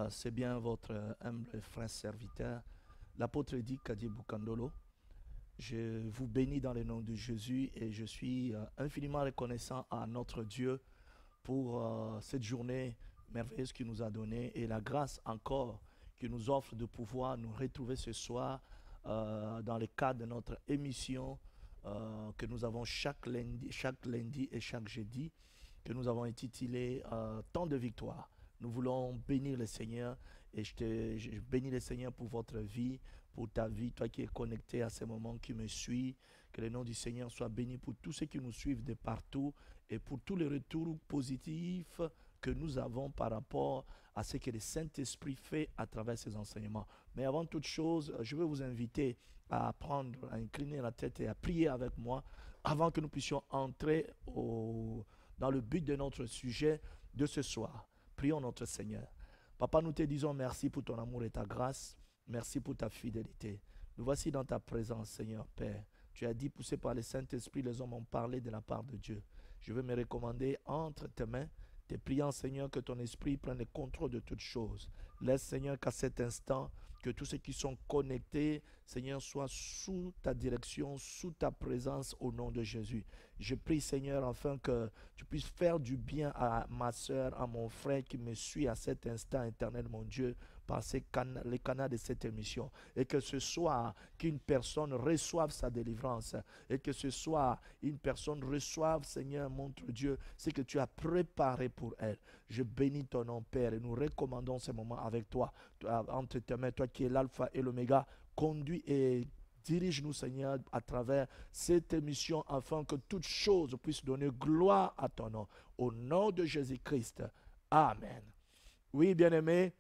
C'est bien votre humble frère serviteur, l'apôtre dit Kadi Bukandolo. Je vous bénis dans le nom de Jésus et je suis infiniment reconnaissant à notre Dieu pour cette journée merveilleuse qu'il nous a donnée et la grâce encore qu'il nous offre de pouvoir nous retrouver ce soir dans le cadre de notre émission que nous avons chaque lundi et chaque jeudi, que nous avons intitulé Temps de victoire. Nous voulons bénir le Seigneur et je bénis le Seigneur pour votre vie, pour ta vie, toi qui es connecté à ce moment, qui me suis. Que le nom du Seigneur soit béni pour tous ceux qui nous suivent de partout et pour tous les retours positifs que nous avons par rapport à ce que le Saint-Esprit fait à travers ses enseignements. Mais avant toute chose, je vais vous inviter à prendre, à incliner la tête et à prier avec moi avant que nous puissions entrer dans le but de notre sujet de ce soir. Prions notre Seigneur. Papa, nous te disons merci pour ton amour et ta grâce. Merci pour ta fidélité. Nous voici dans ta présence, Seigneur Père. Tu as dit, poussé par le Saint-Esprit, les hommes ont parlé de la part de Dieu. Je veux me recommander entre tes mains, te priant, Seigneur, que ton esprit prenne le contrôle de toutes choses. Laisse, Seigneur, qu'à cet instant, que tous ceux qui sont connectés, Seigneur, soient sous ta direction, sous ta présence au nom de Jésus. Je prie, Seigneur, afin que tu puisses faire du bien à ma soeur, à mon frère qui me suit à cet instant, éternel, mon Dieu, par les canaux de cette émission. Et que ce soit qu'une personne reçoive sa délivrance. Et que ce soit une personne reçoive, Seigneur, montre Dieu, ce que tu as préparé pour elle. Je bénis ton nom, Père, et nous recommandons ce moment avec toi. Entre tes mains, toi qui es l'alpha et l'oméga, conduis et dirige-nous, Seigneur, à travers cette émission, afin que toute chose puisse donner gloire à ton nom. Au nom de Jésus-Christ. Amen. Oui, bien-aimés,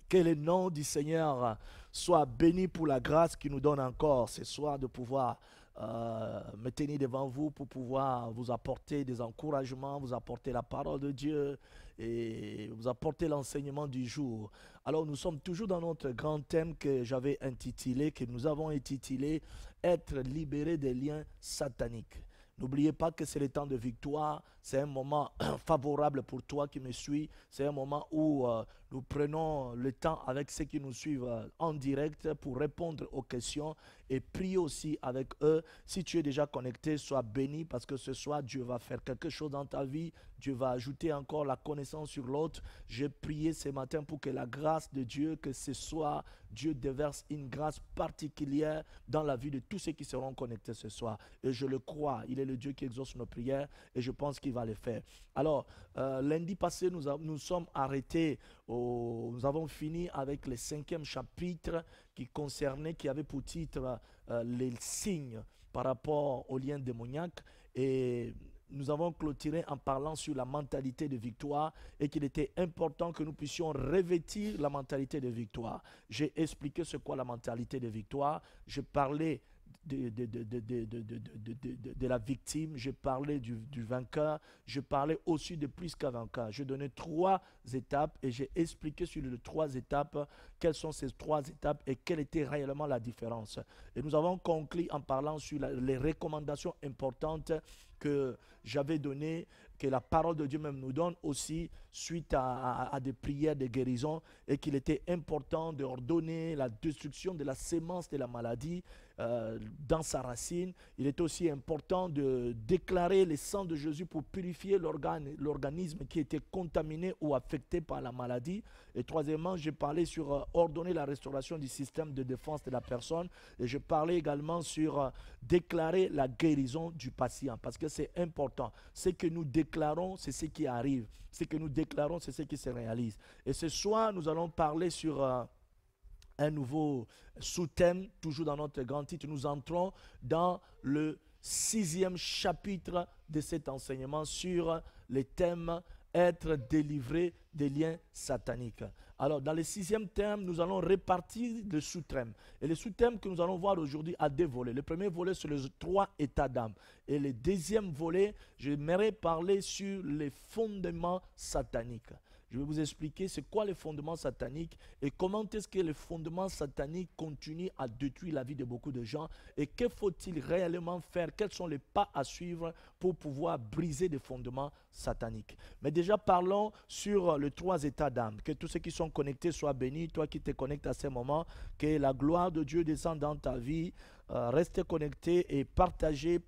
que le nom du Seigneur soit béni pour la grâce qu'il nous donne encore ce soir de pouvoir me tenir devant vous pour pouvoir vous apporter des encouragements, vous apporter la parole de Dieu et vous apporter l'enseignement du jour. Alors nous sommes toujours dans notre grand thème que j'avais intitulé, que nous avons intitulé « Être libéré des liens sataniques ». N'oubliez pas que c'est le temps de victoire, c'est un moment favorable pour toi qui me suis, c'est un moment où nous prenons le temps avec ceux qui nous suivent en direct pour répondre aux questions et prier aussi avec eux. Si tu es déjà connecté, sois béni parce que ce soir, Dieu va faire quelque chose dans ta vie, Dieu va ajouter encore la connaissance sur l'autre. J'ai prié ce matin pour que la grâce de Dieu, que ce soir, Dieu déverse une grâce particulière dans la vie de tous ceux qui seront connectés ce soir. Et je le crois, il est le Dieu qui exauce nos prières et je pense qu'il va le faire. Alors, lundi passé, nous sommes arrêtés, nous avons fini avec le 5e chapitre qui avait pour titre les signes par rapport aux liens démoniaques et nous avons clôturé en parlant sur la mentalité de victoire et qu'il était important que nous puissions revêtir la mentalité de victoire. J'ai expliqué ce qu'est la mentalité de victoire. J'ai parlé de la victime, j'ai parlé du vainqueur, je parlais aussi de plus qu'un vainqueur. J'ai donné 3 étapes et j'ai expliqué sur les 3 étapes quelles sont ces 3 étapes et quelle était réellement la différence. Et nous avons conclu en parlant sur les recommandations importantes que j'avais données, que la parole de Dieu même nous donne aussi suite à des prières de guérison et qu'il était important d'ordonner la destruction de la sémence de la maladie dans sa racine. Il est aussi important de déclarer le sang de Jésus pour purifier l'organisme qui était contaminé ou affecté par la maladie. Et troisièmement, j'ai parlé sur ordonner la restauration du système de défense de la personne et je parlais également sur déclarer la guérison du patient parce que c'est important. Ce que nous déclarons, c'est ce qui arrive. Ce que nous déclarons, c'est ce qui se réalise. Et ce soir, nous allons parler sur un nouveau sous-thème, toujours dans notre grand titre. Nous entrons dans le 6e chapitre de cet enseignement sur le thème « Être délivré des liens sataniques ». Alors, dans le 6e thème, nous allons répartir le sous-thème. Et le sous-thème que nous allons voir aujourd'hui a 2 volets. Le premier volet, c'est les 3 états d'âme. Et le deuxième volet, j'aimerais parler sur les fondements sataniques. je vais vous expliquer c'est quoi les fondements sataniques et comment est-ce que les fondements sataniques continuent à détruire la vie de beaucoup de gens et que faut-il réellement faire, quels sont les pas à suivre pour pouvoir briser des fondements sataniques. Mais déjà parlons sur les 3 états d'âme, que tous ceux qui sont connectés soient bénis, toi qui te connectes à ces moments, que la gloire de Dieu descende dans ta vie, restez connectés et partagez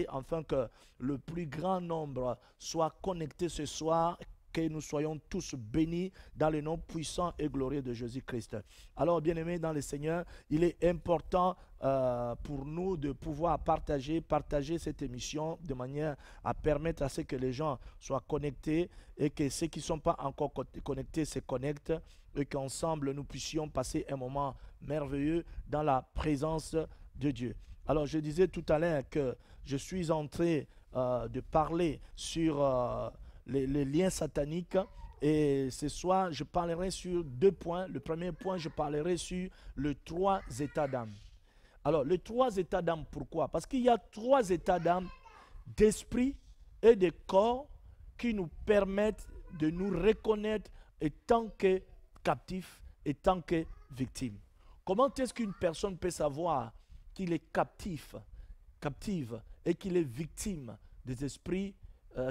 afin que le plus grand nombre soit connecté ce soir, que nous soyons tous bénis dans le nom puissant et glorieux de Jésus-Christ. Alors, bien-aimés dans le Seigneur, il est important pour nous de pouvoir partager cette émission de manière à permettre à ce que les gens soient connectés et que ceux qui ne sont pas encore connectés se connectent et qu'ensemble nous puissions passer un moment merveilleux dans la présence de Dieu. Alors, je disais tout à l'heure que je suis en train de parler sur les liens sataniques et ce soir, je parlerai sur 2 points. Le premier point, je parlerai sur les 3 états d'âme. Alors, les 3 états d'âme, pourquoi? Parce qu'il y a 3 états d'âme, d'esprit et de corps qui nous permettent de nous reconnaître en tant que captifs et tant que victimes. Comment est-ce qu'une personne peut savoir qu'il est captive et qu'il est victime des esprits,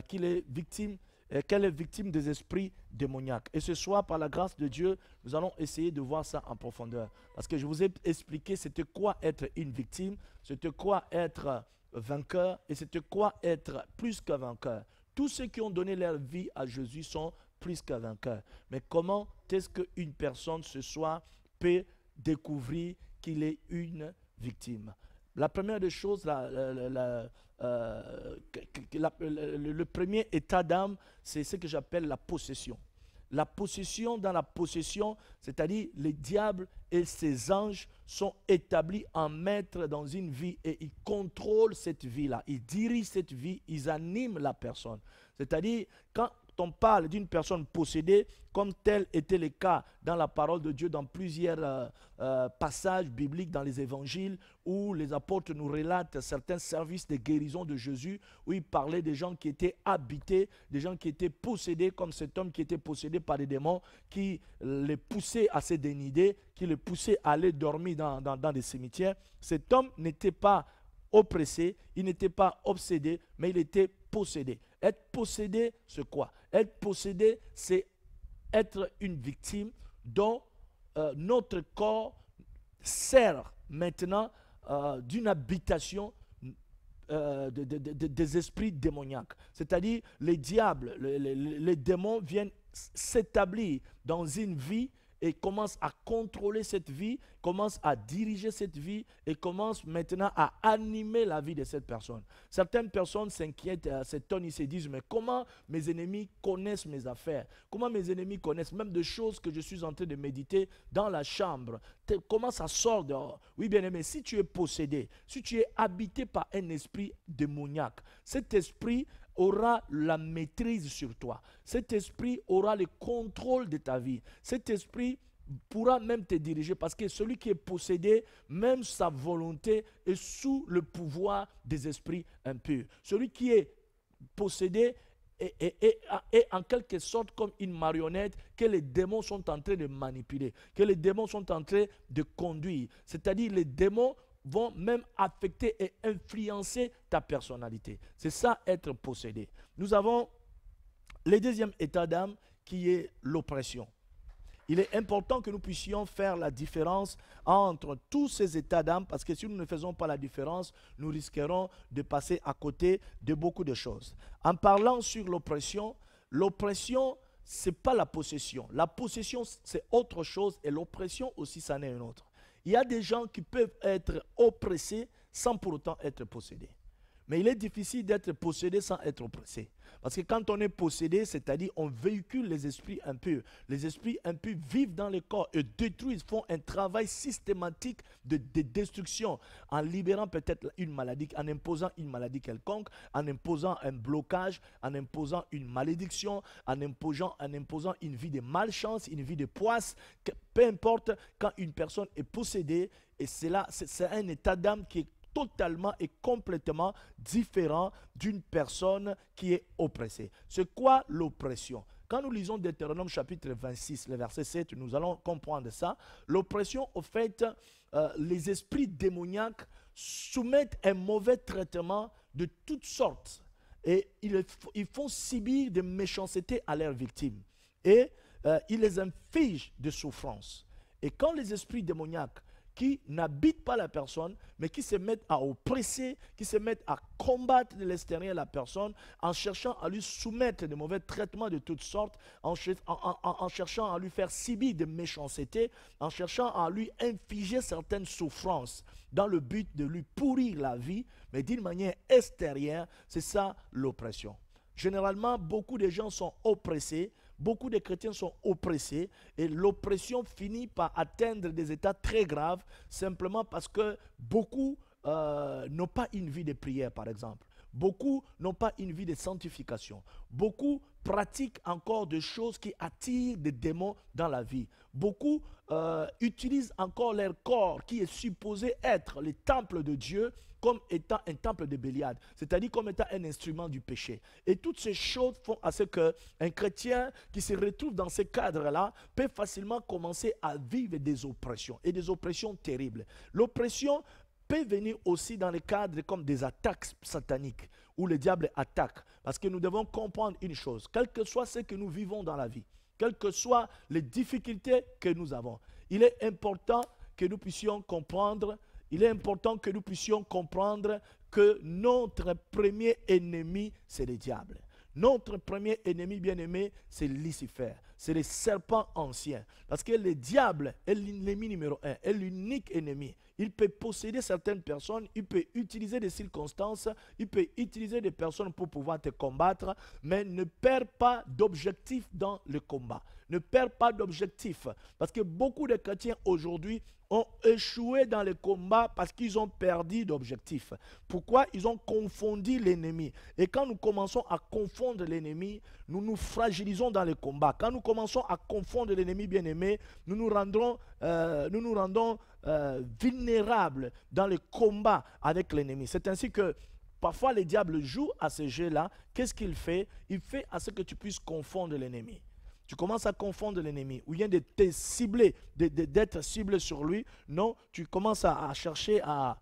qu'elle est victime des esprits démoniaques. Et ce soir, par la grâce de Dieu, nous allons essayer de voir ça en profondeur. Parce que je vous ai expliqué c'était quoi être une victime, c'était quoi être vainqueur et c'était quoi être plus qu'un vainqueur. Tous ceux qui ont donné leur vie à Jésus sont plus qu'un vainqueur. Mais comment est-ce qu'une personne ce soir peut découvrir qu'il est une victime? La première des choses, le premier état d'âme, c'est ce que j'appelle la possession. La possession, dans la possession, c'est-à-dire les diables et ses anges sont établis en maître dans une vie et ils contrôlent cette vie-là. Ils dirigent cette vie, ils animent la personne. C'est-à-dire, quand on parle d'une personne possédée, comme tel était le cas dans la parole de Dieu, dans plusieurs passages bibliques dans les évangiles, où les apôtres nous relatent certains services de guérison de Jésus, où il parlait des gens qui étaient habités, des gens qui étaient possédés, comme cet homme qui était possédé par des démons, qui les poussaient à se dénider, qui les poussaient à aller dormir dans des cimetières. Cet homme n'était pas oppressé, il n'était pas obsédé, mais il était possédé. Être possédé, c'est quoi? Être possédé, c'est être une victime dont notre corps sert maintenant d'une habitation des esprits démoniaques. C'est-à-dire, les diables, les démons viennent s'établir dans une vie et commence à contrôler cette vie, commence à diriger cette vie et commence maintenant à animer la vie de cette personne. Certaines personnes s'inquiètent, s'étonnent, ils se disent, mais comment mes ennemis connaissent mes affaires? Comment mes ennemis connaissent même des choses que je suis en train de méditer dans la chambre? Comment ça sort dehors? Oui, bien aimé, si tu es possédé, si tu es habité par un esprit démoniaque, cet esprit aura la maîtrise sur toi. Cet esprit aura le contrôle de ta vie. Cet esprit pourra même te diriger parce que celui qui est possédé, même sa volonté est sous le pouvoir des esprits impurs. Celui qui est possédé est en quelque sorte comme une marionnette que les démons sont en train de manipuler, que les démons sont en train de conduire. C'est-à-dire les démons vont même affecter et influencer ta personnalité. C'est ça, être possédé. Nous avons le deuxième état d'âme qui est l'oppression. Il est important que nous puissions faire la différence entre tous ces états d'âme parce que si nous ne faisons pas la différence, nous risquerons de passer à côté de beaucoup de choses. En parlant sur l'oppression, ce n'est pas la possession. La possession, c'est autre chose et l'oppression aussi, ça n'est une autre. Il y a des gens qui peuvent être oppressés sans pour autant être possédés. Mais il est difficile d'être possédé sans être oppressé. Parce que quand on est possédé, c'est-à-dire on véhicule les esprits impurs. Les esprits impurs vivent dans le corps et détruisent, font un travail systématique de destruction en libérant peut-être une maladie, en imposant une maladie quelconque, en imposant un blocage, en imposant une malédiction, en imposant une vie de malchance, une vie de poisse. Peu importe, quand une personne est possédée, et c'est un état d'âme qui est totalement et complètement différent d'une personne qui est oppressée. C'est quoi l'oppression? Quand nous lisons Deutéronome chapitre 26, le verset 7, nous allons comprendre ça. L'oppression, au fait, les esprits démoniaques soumettent un mauvais traitement de toutes sortes. Et ils font subir des méchancetés à leurs victimes. Et ils les infligent de souffrances. Et quand les esprits démoniaques qui n'habitent pas la personne, mais qui se mettent à oppresser, qui se mettent à combattre de l'extérieur la personne, en cherchant à lui soumettre de mauvais traitements de toutes sortes, en cherchant à lui faire subir de méchanceté, en cherchant à lui infliger certaines souffrances, dans le but de lui pourrir la vie, mais d'une manière extérieure, c'est ça l'oppression. Généralement, beaucoup de gens sont oppressés, beaucoup de chrétiens sont oppressés et l'oppression finit par atteindre des états très graves simplement parce que beaucoup n'ont pas une vie de prière, par exemple. Beaucoup n'ont pas une vie de sanctification. Beaucoup pratiquent encore des choses qui attirent des démons dans la vie. Beaucoup utilisent encore leur corps qui est supposé être le temple de Dieu comme étant un temple de Béliade, c'est-à-dire comme étant un instrument du péché. Et toutes ces choses font à ce qu'un chrétien qui se retrouve dans ce cadre-là peut facilement commencer à vivre des oppressions, et des oppressions terribles. L'oppression peut venir aussi dans le cadre comme des attaques sataniques, où le diable attaque. Parce que nous devons comprendre une chose, quel que soit ce que nous vivons dans la vie, quelles que soient les difficultés que nous avons, il est important que nous puissions comprendre que notre premier ennemi, c'est le diable. Notre premier ennemi bien-aimé, c'est Lucifer. C'est le serpent ancien. Parce que le diable est l'ennemi numéro 1, est l'unique ennemi. Il peut posséder certaines personnes, il peut utiliser des circonstances, il peut utiliser des personnes pour pouvoir te combattre, mais ne perd pas d'objectif dans le combat. Ne perd pas d'objectif. Parce que beaucoup de chrétiens aujourd'hui ont échoué dans le combat parce qu'ils ont perdu d'objectif. Pourquoi? Ils ont confondu l'ennemi. Et quand nous commençons à confondre l'ennemi, nous nous fragilisons dans le combat. Quand nous commençons à confondre l'ennemi bien-aimé, nous nous rendons vulnérables dans le combat avec l'ennemi. C'est ainsi que parfois le diable joue à ce jeu-là. Qu'est-ce qu'il fait? Il fait à ce que tu puisses confondre l'ennemi. Tu commences à confondre l'ennemi, ou bien de te cibler, d'être ciblé sur lui. Non, tu commences à chercher à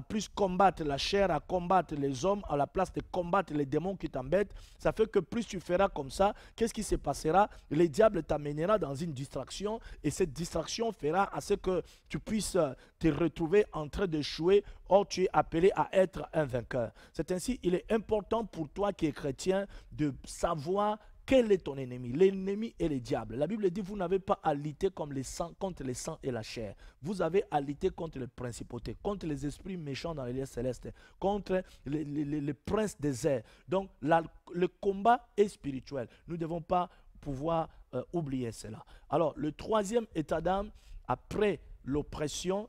plus combattre la chair, à combattre les hommes, à la place de combattre les démons qui t'embêtent. Ça fait que plus tu feras comme ça, qu'est-ce qui se passera? Le diable t'amènera dans une distraction, et cette distraction fera à ce que tu puisses te retrouver en train d'échouer. Or, tu es appelé à être un vainqueur. C'est ainsi, il est important pour toi qui es chrétien de savoir quel est ton ennemi? L'ennemi est le diable. La Bible dit, vous n'avez pas à lutter comme contre le sang et la chair. Vous avez à lutter contre les principautés, contre les esprits méchants dans les lieux célestes, contre les princes des airs. Donc, le combat est spirituel. Nous ne devons pas pouvoir oublier cela. Alors, le troisième état d'âme, après l'oppression,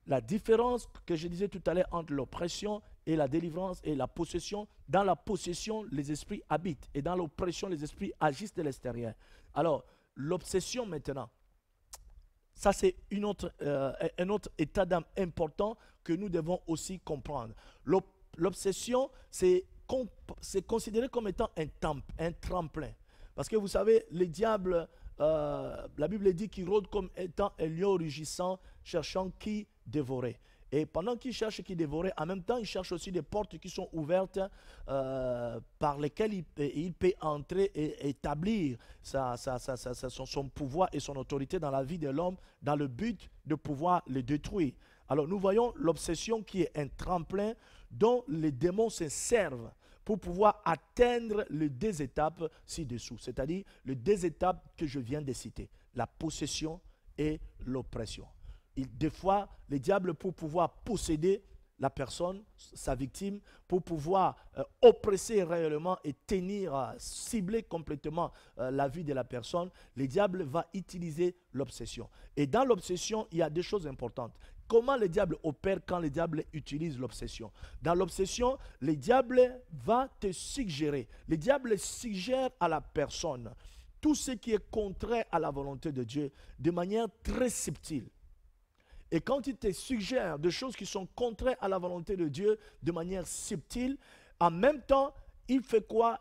la différence que je disais tout à l'heure entre l'oppression et la délivrance et la possession. Dans la possession, les esprits habitent. Et dans l'oppression, les esprits agissent de l'extérieur. Alors, l'obsession maintenant, ça c'est un autre état d'âme important que nous devons aussi comprendre. L'obsession, c'est considéré comme étant un tremplin. Parce que vous savez, le diable, la Bible dit qu'il rôde comme étant un lion rugissant, cherchant qui dévorer. Et pendant qu'il cherche qui dévorer, en même temps, il cherche aussi des portes qui sont ouvertes par lesquelles il peut entrer et établir son pouvoir et son autorité dans la vie de l'homme dans le but de pouvoir le détruire. Alors nous voyons l'obsession qui est un tremplin dont les démons se servent pour pouvoir atteindre les deux étapes ci-dessous, c'est-à-dire les deux étapes que je viens de citer, la possession et l'oppression. Des fois, le diable, pour pouvoir posséder la personne, sa victime, pour pouvoir oppresser réellement et tenir, cibler complètement la vie de la personne, le diable va utiliser l'obsession. Et dans l'obsession, il y a des choses importantes. Comment le diable opère quand le diable utilise l'obsession? Dans l'obsession, le diable va te suggérer. Le diable suggère à la personne tout ce qui est contraire à la volonté de Dieu de manière très subtile. Et quand il te suggère des choses qui sont contraires à la volonté de Dieu de manière subtile, en même temps, il fait quoi?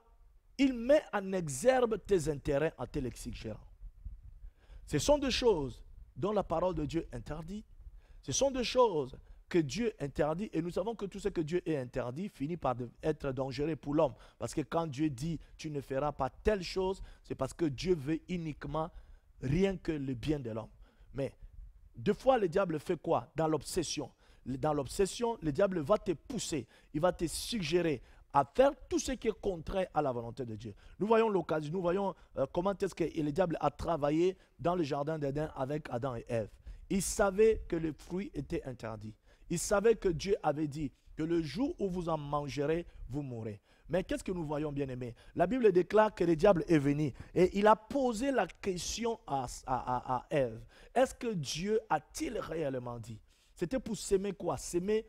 il met en exergue tes intérêts en te l'exigérant. Ce sont des choses dont la parole de Dieu interdit. Ce sont des choses que Dieu interdit, et nous savons que tout ce que Dieu est interdit finit par être dangereux pour l'homme. Parce que quand Dieu dit « tu ne feras pas telle chose », c'est parce que Dieu veut uniquement rien que le bien de l'homme. Mais deux fois, le diable fait quoi? Dans l'obsession. Dans l'obsession, le diable va te pousser, il va te suggérer à faire tout ce qui est contraire à la volonté de Dieu. Nous voyons l'occasion, nous voyons comment est-ce que le diable a travaillé dans le jardin d'Éden avec Adam et Ève. Il savait que le fruit était interdit. Il savait que Dieu avait dit que le jour où vous en mangerez, vous mourrez. Mais qu'est-ce que nous voyons, bien-aimés? La Bible déclare que le diable est venu et il a posé la question à Ève. Est-ce que Dieu a-t-il réellement dit? C'était pour s'aimer quoi? S'aimer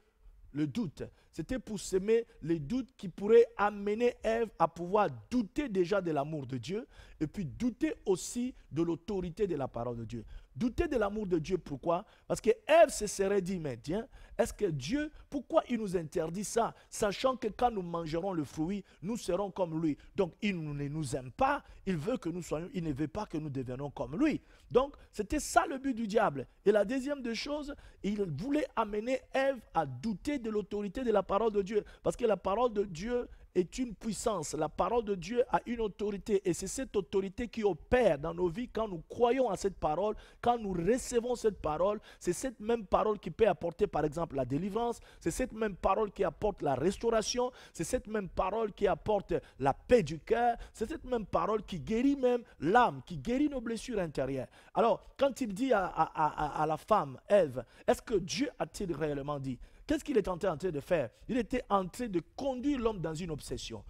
le doute. C'était pour s'aimer les doutes qui pourraient amener Ève à pouvoir douter déjà de l'amour de Dieu et puis douter aussi de l'autorité de la parole de Dieu. Douter de l'amour de Dieu, pourquoi? Parce que Ève se serait dit, mais tiens, est-ce que Dieu, pourquoi il nous interdit ça? Sachant que quand nous mangerons le fruit, nous serons comme lui. Donc, il ne nous aime pas, il veut que nous soyons, il ne veut pas que nous devenions comme lui. Donc, c'était ça le but du diable. Et la deuxième des choses, il voulait amener Ève à douter de l'autorité de la parole de Dieu. Parce que la parole de Dieu est une puissance. La parole de Dieu a une autorité et c'est cette autorité qui opère dans nos vies quand nous croyons à cette parole, quand nous recevons cette parole. C'est cette même parole qui peut apporter par exemple la délivrance, c'est cette même parole qui apporte la restauration, c'est cette même parole qui apporte la paix du cœur, c'est cette même parole qui guérit même l'âme, qui guérit nos blessures intérieures. Alors, quand il dit à la femme, Ève, est-ce que Dieu a-t-il réellement dit? Qu'est-ce qu'il est en train de faire? Il était en train de conduire l'homme dans une obsession.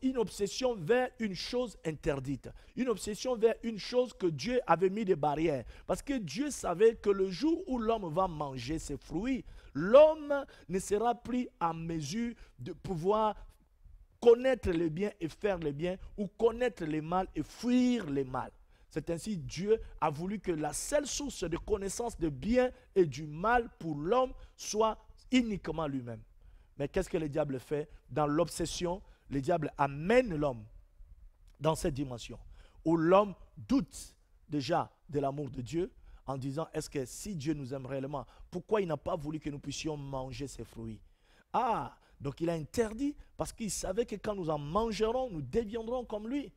Une obsession vers une chose interdite. Une obsession vers une chose que Dieu avait mis des barrières. Parce que Dieu savait que le jour où l'homme va manger ses fruits, l'homme ne sera plus en mesure de pouvoir connaître le bien et faire le bien, ou connaître le mal et fuir le mal. C'est ainsi que Dieu a voulu que la seule source de connaissance du bien et du mal pour l'homme soit uniquement lui-même. Mais qu'est-ce que le diable fait? Dans l'obsession, le diable amène l'homme dans cette dimension où l'homme doute déjà de l'amour de Dieu en disant, est-ce que si Dieu nous aime réellement, pourquoi il n'a pas voulu que nous puissions manger ses fruits? Ah, donc il a interdit parce qu'il savait que quand nous en mangerons, nous deviendrons comme lui.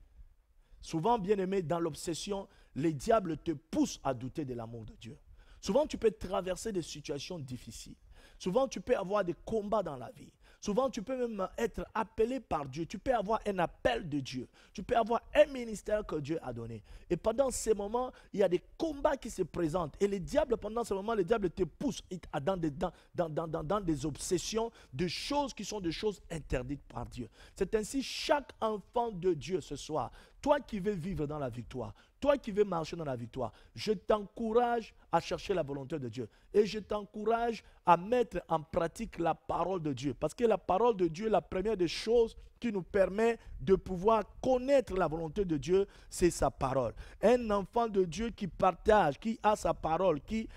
Souvent, bien-aimé, dans l'obsession, le diable te pousse à douter de l'amour de Dieu. Souvent, tu peux traverser des situations difficiles. Souvent, tu peux avoir des combats dans la vie. Souvent, tu peux même être appelé par Dieu. Tu peux avoir un appel de Dieu. Tu peux avoir un ministère que Dieu a donné. Et pendant ces moments, il y a des combats qui se présentent. Et le diable, pendant ce moment, le diable te pousse dans des obsessions, de choses qui sont des choses interdites par Dieu. C'est ainsi chaque enfant de Dieu ce soir. Toi qui veux vivre dans la victoire, toi qui veux marcher dans la victoire, je t'encourage à chercher la volonté de Dieu. Et je t'encourage à mettre en pratique la parole de Dieu. Parce que la parole de Dieu, la première des choses qui nous permet de pouvoir connaître la volonté de Dieu, c'est sa parole. Un enfant de Dieu qui partage, qui a sa parole, qui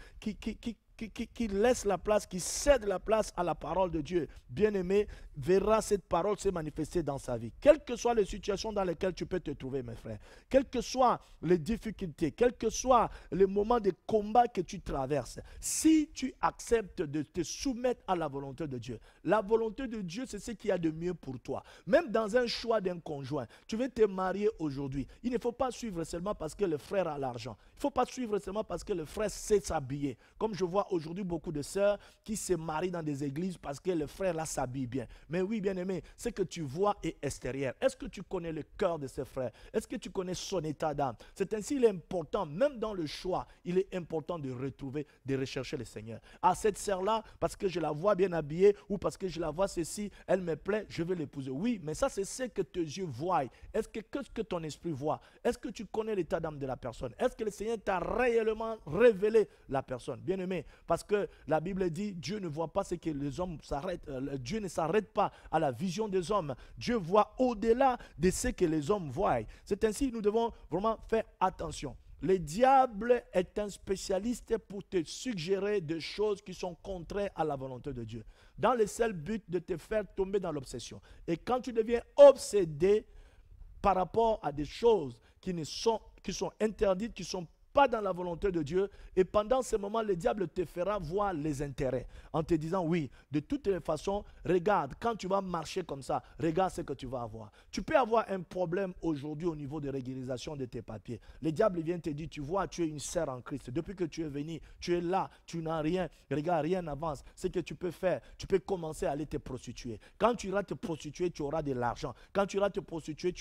laisse la place, qui cède la place à la parole de Dieu, bien-aimé, verra cette parole se manifester dans sa vie. Quelles que soient les situations dans lesquelles tu peux te trouver, mes frères, quelles que soient les difficultés, quels que soient les moments de combat que tu traverses, si tu acceptes de te soumettre à la volonté de Dieu, la volonté de Dieu, c'est ce qu'il y a de mieux pour toi. Même dans un choix d'un conjoint, tu veux te marier aujourd'hui, il ne faut pas suivre seulement parce que le frère a l'argent. Il ne faut pas suivre seulement parce que le frère sait s'habiller. Comme je vois aujourd'hui beaucoup de sœurs qui se marient dans des églises parce que le frère là s'habille bien. Mais oui, bien-aimé, ce que tu vois est extérieur. Est-ce que tu connais le cœur de ce frère? Est-ce que tu connais son état d'âme? C'est ainsi, il est important, même dans le choix, il est important de retrouver, de rechercher le Seigneur. À cette sœur-là, parce que je la vois bien habillée ou parce que je la vois ceci, elle me plaît, je vais l'épouser. Oui, mais ça, c'est ce que tes yeux voient. Qu'est-ce que ton esprit voit? Est-ce que tu connais l'état d'âme de la personne? Est-ce que le Seigneur t'a réellement révélé la personne? Bien-aimé, parce que la Bible dit, Dieu ne voit pas ce que les hommes s'arrêtent, Dieu ne s'arrête pas à la vision des hommes. Dieu voit au-delà de ce que les hommes voient. C'est ainsi que nous devons vraiment faire attention. Le diable est un spécialiste pour te suggérer des choses qui sont contraires à la volonté de Dieu, dans le seul but de te faire tomber dans l'obsession. Et quand tu deviens obsédé, par rapport à des choses qui sont interdites, qui ne sont pas dans la volonté de Dieu. Et pendant ce moment, le diable te fera voir les intérêts en te disant, oui, de toutes les façons, regarde, quand tu vas marcher comme ça, regarde ce que tu vas avoir. Tu peux avoir un problème aujourd'hui au niveau de régularisation de tes papiers. Le diable vient te dire, tu vois, tu es une sœur en Christ. Depuis que tu es venu, tu es là, tu n'as rien. Regarde, rien n'avance. Ce que tu peux faire, tu peux commencer à aller te prostituer. Quand tu iras te prostituer, tu auras de l'argent. Quand tu iras te prostituer,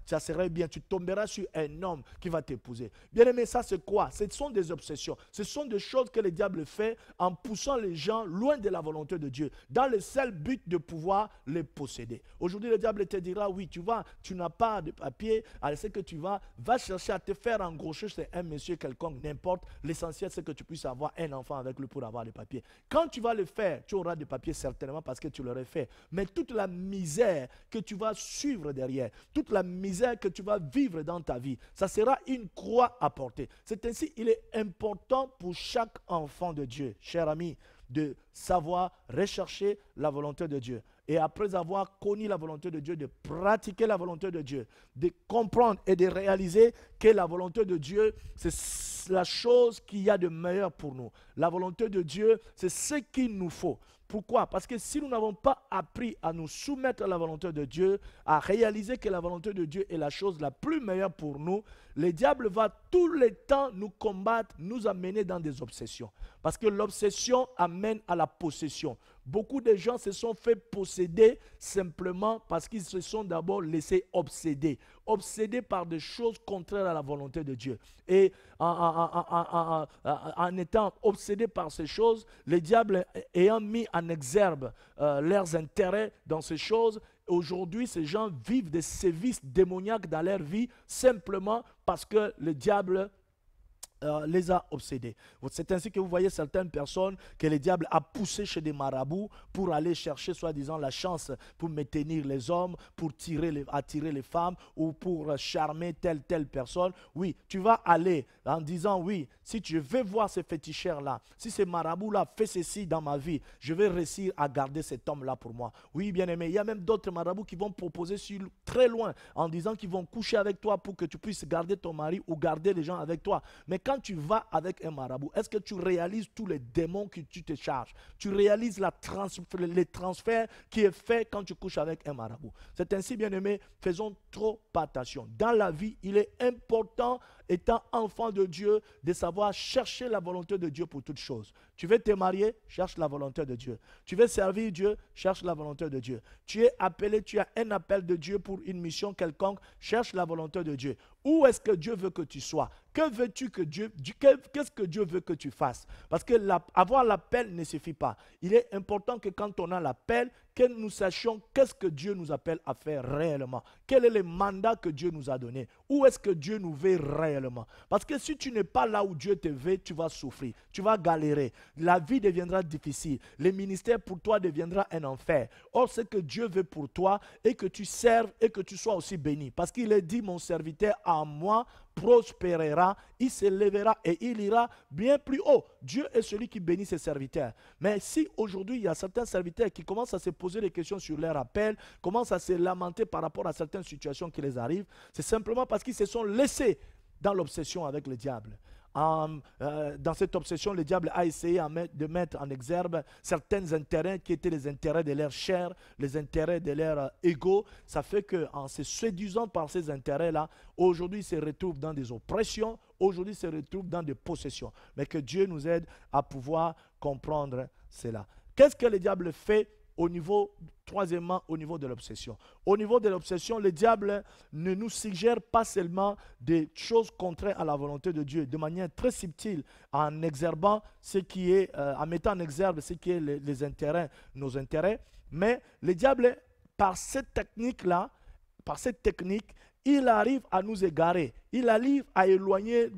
ça serait bien. Tu tomberas sur un homme qui va t'épouser. Bien aimé, ça c'est quoi? Ce sont des obsessions. Ce sont des choses que le diable fait en poussant les gens loin de la volonté de Dieu, dans le seul but de pouvoir les posséder. Aujourd'hui, le diable te dira, oui, tu n'as pas de papier, alors c'est que tu va chercher à te faire engrocher chez un monsieur quelconque, n'importe. L'essentiel, c'est que tu puisses avoir un enfant avec lui pour avoir des papiers. Quand tu vas le faire, tu auras des papiers certainement parce que tu l'aurais fait. Mais toute la misère que tu vas suivre derrière, toute la misère que tu vas vivre dans ta vie, ça sera une croix à porter. C'est ainsi, il est important pour chaque enfant de Dieu, cher ami, de savoir rechercher la volonté de Dieu. Et après avoir connu la volonté de Dieu, de pratiquer la volonté de Dieu, de comprendre et de réaliser que la volonté de Dieu, c'est la chose qu'il y a de meilleur pour nous. La volonté de Dieu, c'est ce qu'il nous faut. Pourquoi? Parce que si nous n'avons pas appris à nous soumettre à la volonté de Dieu, à réaliser que la volonté de Dieu est la chose la plus meilleure pour nous, le diable va tout le temps nous combattre, nous amener dans des obsessions. Parce que l'obsession amène à la possession. Beaucoup de gens se sont fait posséder simplement parce qu'ils se sont d'abord laissés obséder. Obsédés par des choses contraires à la volonté de Dieu. Et en étant obsédés par ces choses, le diable ayant mis en exergue leurs intérêts dans ces choses, aujourd'hui, ces gens vivent des sévices démoniaques dans leur vie simplement parce que le diable les a obsédés. C'est ainsi que vous voyez certaines personnes que le diable a poussé chez des marabouts pour aller chercher soi-disant la chance pour maintenir les hommes, pour attirer les femmes ou pour charmer telle personne. Oui, tu vas aller en disant oui, si tu veux voir ce féticheur-là, si ce marabout-là fait ceci dans ma vie, je vais réussir à garder cet homme-là pour moi. Oui, bien aimé, il y a même d'autres marabouts qui vont proposer sur très loin en disant qu'ils vont coucher avec toi pour que tu puisses garder ton mari ou garder les gens avec toi. Mais quand tu vas avec un marabout, est-ce que tu réalises tous les démons que tu te charges? Tu réalises les transferts qui est fait quand tu couches avec un marabout. C'est ainsi, bien aimé, faisons trop attention. Dans la vie, il est important, étant enfant de Dieu, de savoir chercher la volonté de Dieu pour toutes choses. Tu veux te marier, cherche la volonté de Dieu. Tu veux servir Dieu, cherche la volonté de Dieu. Tu es appelé, tu as un appel de Dieu pour une mission quelconque, cherche la volonté de Dieu. Où est-ce que Dieu veut que tu sois? Que veux-tu que qu'est-ce que Dieu veut que tu fasses? Parce que avoir l'appel ne suffit pas. Il est important que quand on a l'appel, que nous sachions qu'est-ce que Dieu nous appelle à faire réellement. Quel est le mandat que Dieu nous a donné? Où est-ce que Dieu nous veut réellement? Parce que si tu n'es pas là où Dieu te veut, tu vas souffrir, tu vas galérer. La vie deviendra difficile. Le ministère pour toi deviendra un enfer. Or, ce que Dieu veut pour toi est que tu serves et que tu sois aussi béni. Parce qu'il est dit, mon serviteur en moi prospérera, il se lèvera et il ira bien plus haut. Dieu est celui qui bénit ses serviteurs. Mais si aujourd'hui il y a certains serviteurs qui commencent à se poser des questions sur leur appel, commencent à se lamenter par rapport à certaines situations qui les arrivent, c'est simplement parce qu'ils se sont laissés dans l'obsession avec le diable. Dans cette obsession, le diable a essayé de mettre en exergue certains intérêts qui étaient les intérêts de leur chair, les intérêts de leur ego. Ça fait qu'en se séduisant par ces intérêts-là, aujourd'hui, ils se retrouvent dans des oppressions, aujourd'hui, ils se retrouvent dans des possessions. Mais que Dieu nous aide à pouvoir comprendre cela. Qu'est-ce que le diable fait troisièmement, au niveau de l'obsession? Au niveau de l'obsession, le diable ne nous suggère pas seulement des choses contraires à la volonté de Dieu, de manière très subtile, en exerguant ce qui est, en mettant en exergue ce qui est les intérêts, nos intérêts, mais le diable, par cette technique-là, il arrive à nous égarer, il arrive à éloigner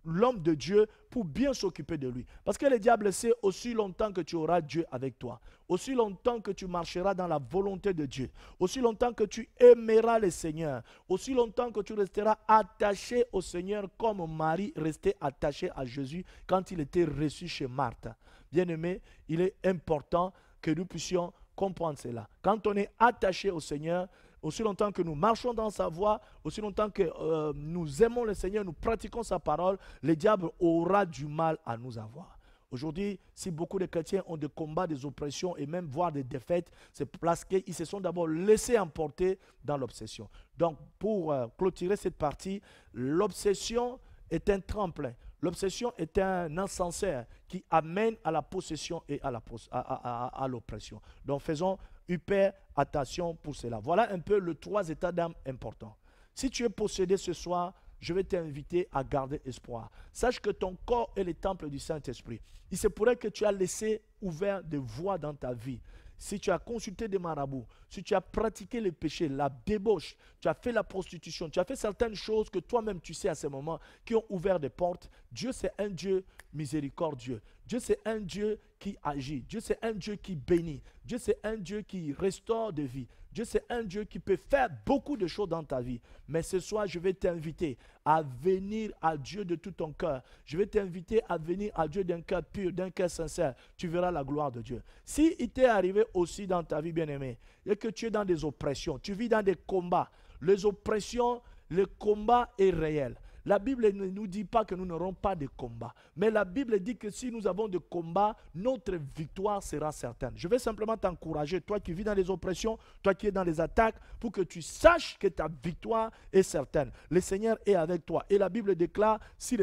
l'homme de Dieu pour bien s'occuper de lui. Parce que le diable sait aussi longtemps que tu auras Dieu avec toi, aussi longtemps que tu marcheras dans la volonté de Dieu, aussi longtemps que tu aimeras le Seigneur, aussi longtemps que tu resteras attaché au Seigneur comme Marie restait attachée à Jésus quand il était reçu chez Marthe. Bien-aimé, il est important que nous puissions comprendre cela. Quand on est attaché au Seigneur, aussi longtemps que nous marchons dans sa voie, aussi longtemps que nous aimons le Seigneur, nous pratiquons sa parole, le diable aura du mal à nous avoir. Aujourd'hui, si beaucoup de chrétiens ont des combats, des oppressions et même voire des défaites, c'est parce qu'ils se sont d'abord laissés emporter dans l'obsession. Donc, pour clôturer cette partie, l'obsession est un tremplin. L'obsession est un ascenseur qui amène à la possession et à l'oppression. Donc, faisons hyper attention pour cela. Voilà un peu les 3 états d'âme importants. Si tu es possédé ce soir, je vais t'inviter à garder espoir. Sache que ton corps est le temple du Saint-Esprit. Il se pourrait que tu as laissé ouvert des voies dans ta vie. Si tu as consulté des marabouts, si tu as pratiqué les péchés, la débauche, tu as fait la prostitution, tu as fait certaines choses que toi-même tu sais à ce moment qui ont ouvert des portes, Dieu c'est un Dieu miséricordieux. Dieu c'est un Dieu qui agit. Dieu c'est un Dieu qui bénit. Dieu c'est un Dieu qui restaure de vie. Dieu c'est un Dieu qui peut faire beaucoup de choses dans ta vie. Mais ce soir, je vais t'inviter à venir à Dieu de tout ton cœur. Je vais t'inviter à venir à Dieu d'un cœur pur, d'un cœur sincère. Tu verras la gloire de Dieu. Si il t'est arrivé aussi dans ta vie, bien-aimée, et que tu es dans des oppressions, tu vis dans des combats, les oppressions, le combat est réel. La Bible ne nous dit pas que nous n'aurons pas de combat. Mais la Bible dit que si nous avons de combats, notre victoire sera certaine. Je vais simplement t'encourager, toi qui vis dans les oppressions, toi qui es dans les attaques, pour que tu saches que ta victoire est certaine. Le Seigneur est avec toi. Et la Bible déclare, si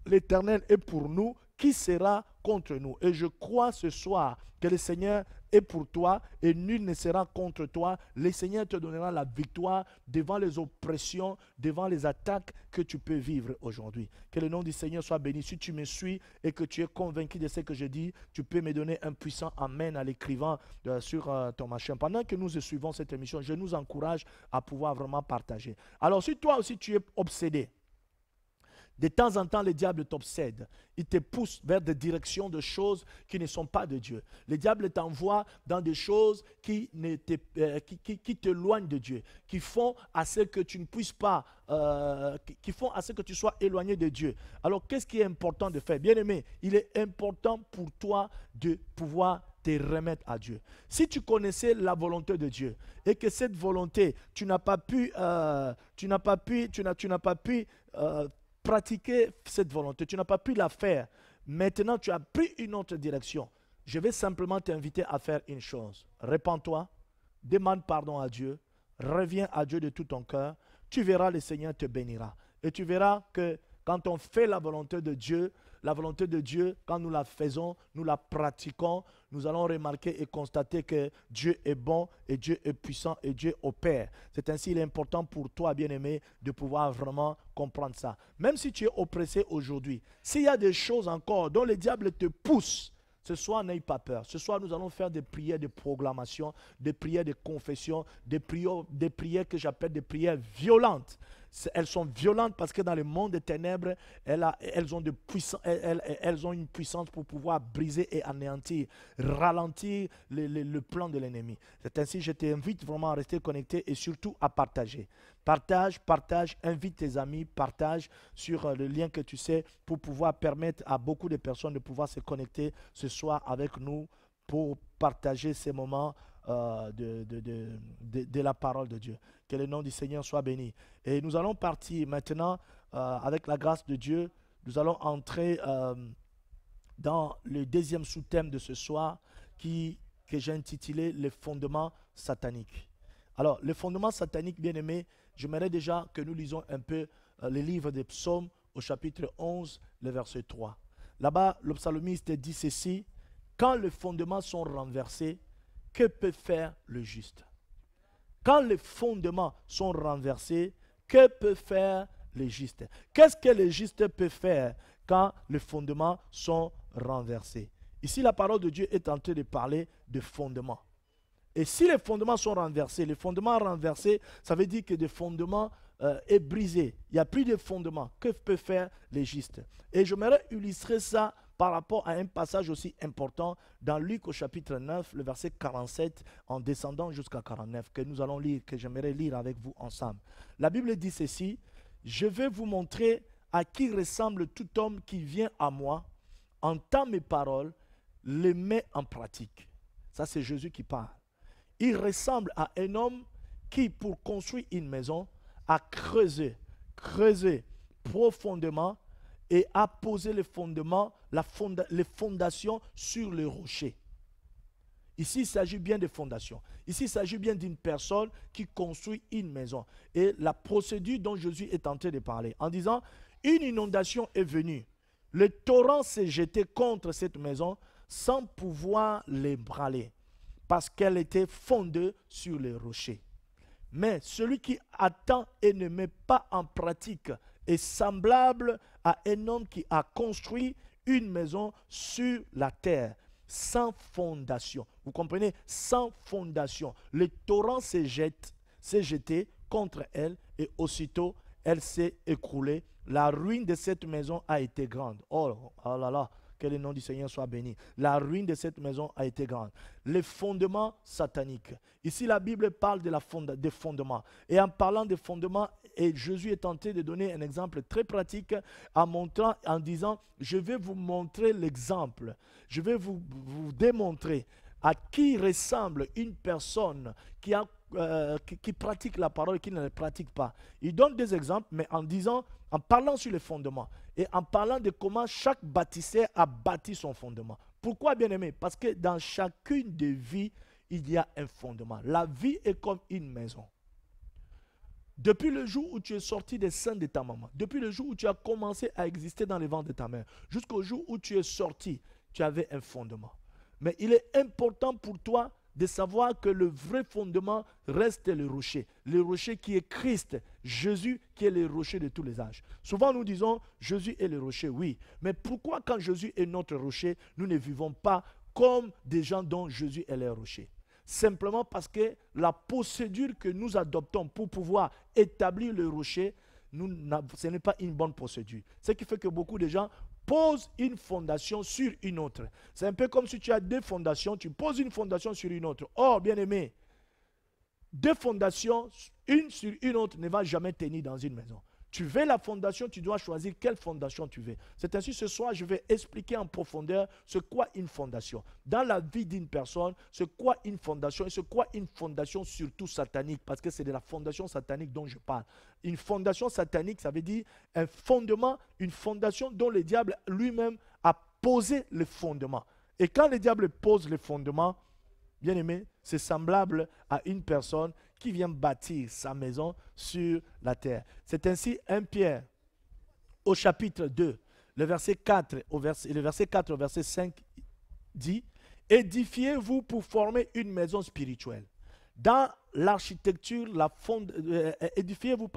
l'Éternel est pour nous, qui sera contre nous? Et je crois ce soir que le Seigneur est pour toi et nul ne sera contre toi. Le Seigneur te donnera la victoire devant les oppressions, devant les attaques que tu peux vivre aujourd'hui. Que le nom du Seigneur soit béni. Si tu me suis et que tu es convaincu de ce que je dis, tu peux me donner un puissant amen en l'écrivant sur ton machin. Pendant que nous suivons cette émission, je nous encourage à pouvoir vraiment partager. Alors si toi aussi tu es obsédé, de temps en temps, le diable t'obsède. Il te pousse vers des directions de choses qui ne sont pas de Dieu. Le diable t'envoie dans des choses qui t'éloignent de Dieu, qui font à ce que tu ne puisses pas, qui font à ce que tu sois éloigné de Dieu. Alors, qu'est-ce qui est important de faire? Bien-aimé, il est important pour toi de pouvoir te remettre à Dieu. Si tu connaissais la volonté de Dieu et que cette volonté, tu n'as pas pu pratiquer cette volonté, tu n'as pas pu la faire. Maintenant, tu as pris une autre direction. Je vais simplement t'inviter à faire une chose. Répands-toi, demande pardon à Dieu, reviens à Dieu de tout ton cœur. Tu verras, le Seigneur te bénira. Et tu verras que quand on fait la volonté de Dieu, quand nous la faisons, nous la pratiquons, nous allons remarquer et constater que Dieu est bon et Dieu est puissant et Dieu opère. C'est ainsi, il est important pour toi, bien-aimé, de pouvoir vraiment comprendre ça. Même si tu es oppressé aujourd'hui, s'il y a des choses encore dont le diable te pousse, ce soir, n'aie pas peur. Ce soir, nous allons faire des prières de proclamation, des prières de confession, des prières que j'appelle des prières violentes. Elles sont violentes parce que dans le monde des ténèbres, elles ont une puissance pour pouvoir briser et anéantir, ralentir le plan de l'ennemi. C'est ainsi que je t'invite vraiment à rester connecté et surtout à partager. Partage, invite tes amis, partage sur le lien que tu sais pour pouvoir permettre à beaucoup de personnes de pouvoir se connecter ce soir avec nous pour partager ces moments de la parole de Dieu. Que le nom du Seigneur soit béni. Et nous allons partir maintenant avec la grâce de Dieu. Nous allons entrer dans le deuxième sous-thème de ce soir que j'ai intitulé les fondements sataniques. Alors, les fondements sataniques, bien-aimés, j'aimerais déjà que nous lisons un peu le livre des psaumes au chapitre 11, le verset 3. Là-bas, le psalmiste dit ceci: quand les fondements sont renversés, que peut faire le juste? Quand les fondements sont renversés, que peut faire le juste? Qu'est-ce que le juste peut faire quand les fondements sont renversés? Ici, la parole de Dieu est en train de parler de fondements. Et si les fondements sont renversés, les fondements renversés, ça veut dire que le fondement est brisé. Il n'y a plus de fondement. Que peut faire le juste? Et j'aimerais illustrer ça par rapport à un passage aussi important dans Luc au chapitre 9, le verset 47, en descendant jusqu'à 49, que nous allons lire, que j'aimerais lire avec vous ensemble. La Bible dit ceci: je vais vous montrer à qui ressemble tout homme qui vient à moi, entend mes paroles, les met en pratique. Ça, c'est Jésus qui parle. Il ressemble à un homme qui, pour construire une maison, a creusé profondément et a posé les fondements, les fondations sur le rocher. Ici, il s'agit bien de fondations. Ici, il s'agit bien d'une personne qui construit une maison. Et la procédure dont Jésus est en train de parler, en disant, une inondation est venue. Le torrent s'est jeté contre cette maison sans pouvoir l'ébranler, parce qu'elle était fondée sur les rochers. Mais celui qui attend et ne met pas en pratique est semblable à un homme qui a construit une maison sur la terre, sans fondation. Vous comprenez? Sans fondation. Le torrent s'est jeté contre elle et aussitôt elle s'est écroulée. La ruine de cette maison a été grande. Oh là là, que le nom du Seigneur soit béni. La ruine de cette maison a été grande. Les fondements sataniques. Ici, la Bible parle de des fondements. Et en parlant des fondements, et Jésus est tenté de donner un exemple très pratique en disant, je vais vous montrer l'exemple. Je vais vous démontrer à qui ressemble une personne qui pratique la parole et qui ne la pratique pas. Il donne des exemples, mais en parlant sur les fondements et en parlant de comment chaque bâtisseur a bâti son fondement. Pourquoi, bien-aimé? Parce que dans chacune des vies, il y a un fondement. La vie est comme une maison. Depuis le jour où tu es sorti des seins de ta maman, depuis le jour où tu as commencé à exister dans les ventres de ta mère, jusqu'au jour où tu es sorti, tu avais un fondement. Mais il est important pour toi de savoir que le vrai fondement reste le rocher qui est Christ, Jésus qui est le rocher de tous les âges. Souvent nous disons Jésus est le rocher, oui, mais pourquoi quand Jésus est notre rocher, nous ne vivons pas comme des gens dont Jésus est le rocher? Simplement parce que la procédure que nous adoptons pour pouvoir établir le rocher, ce n'est pas une bonne procédure. Ce qui fait que beaucoup de gens posent une fondation sur une autre. C'est un peu comme si tu as deux fondations, tu poses une fondation sur une autre. Or, bien aimé, deux fondations, une sur une autre, ne va jamais tenir dans une maison. Tu veux la fondation, tu dois choisir quelle fondation tu veux. C'est ainsi ce soir, je vais expliquer en profondeur ce qu'est une fondation. Dans la vie d'une personne, ce qu'est une fondation et ce qu'est une fondation surtout satanique, parce que c'est de la fondation satanique dont je parle. Une fondation satanique, ça veut dire un fondement, une fondation dont le diable lui-même a posé le fondement. Et quand le diable pose le fondement, bien aimé, c'est semblable à une personne qui vient bâtir sa maison sur la terre. C'est ainsi 1 Pierre au chapitre 2, le verset 4 au verset 5 dit « Édifiez-vous pour former une maison spirituelle. Dans l'architecture, édifiez-vous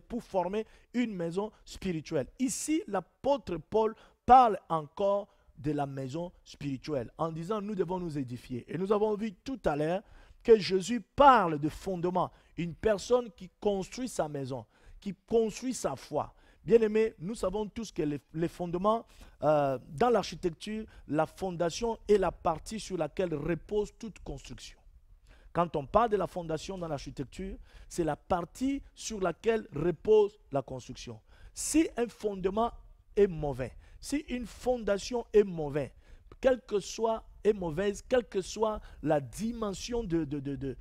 pour former une maison spirituelle. » Ici, l'apôtre Paul parle encore de la maison spirituelle en disant nous devons nous édifier. Et nous avons vu tout à l'heure que Jésus parle de fondement, une personne qui construit sa maison, qui construit sa foi. Bien aimé, nous savons tous que les fondements, dans l'architecture, la fondation est la partie sur laquelle repose toute construction. Quand on parle de la fondation dans l'architecture, c'est la partie sur laquelle repose la construction. Si un fondement est mauvais, si une fondation est mauvaise, quelle que soit la dimension de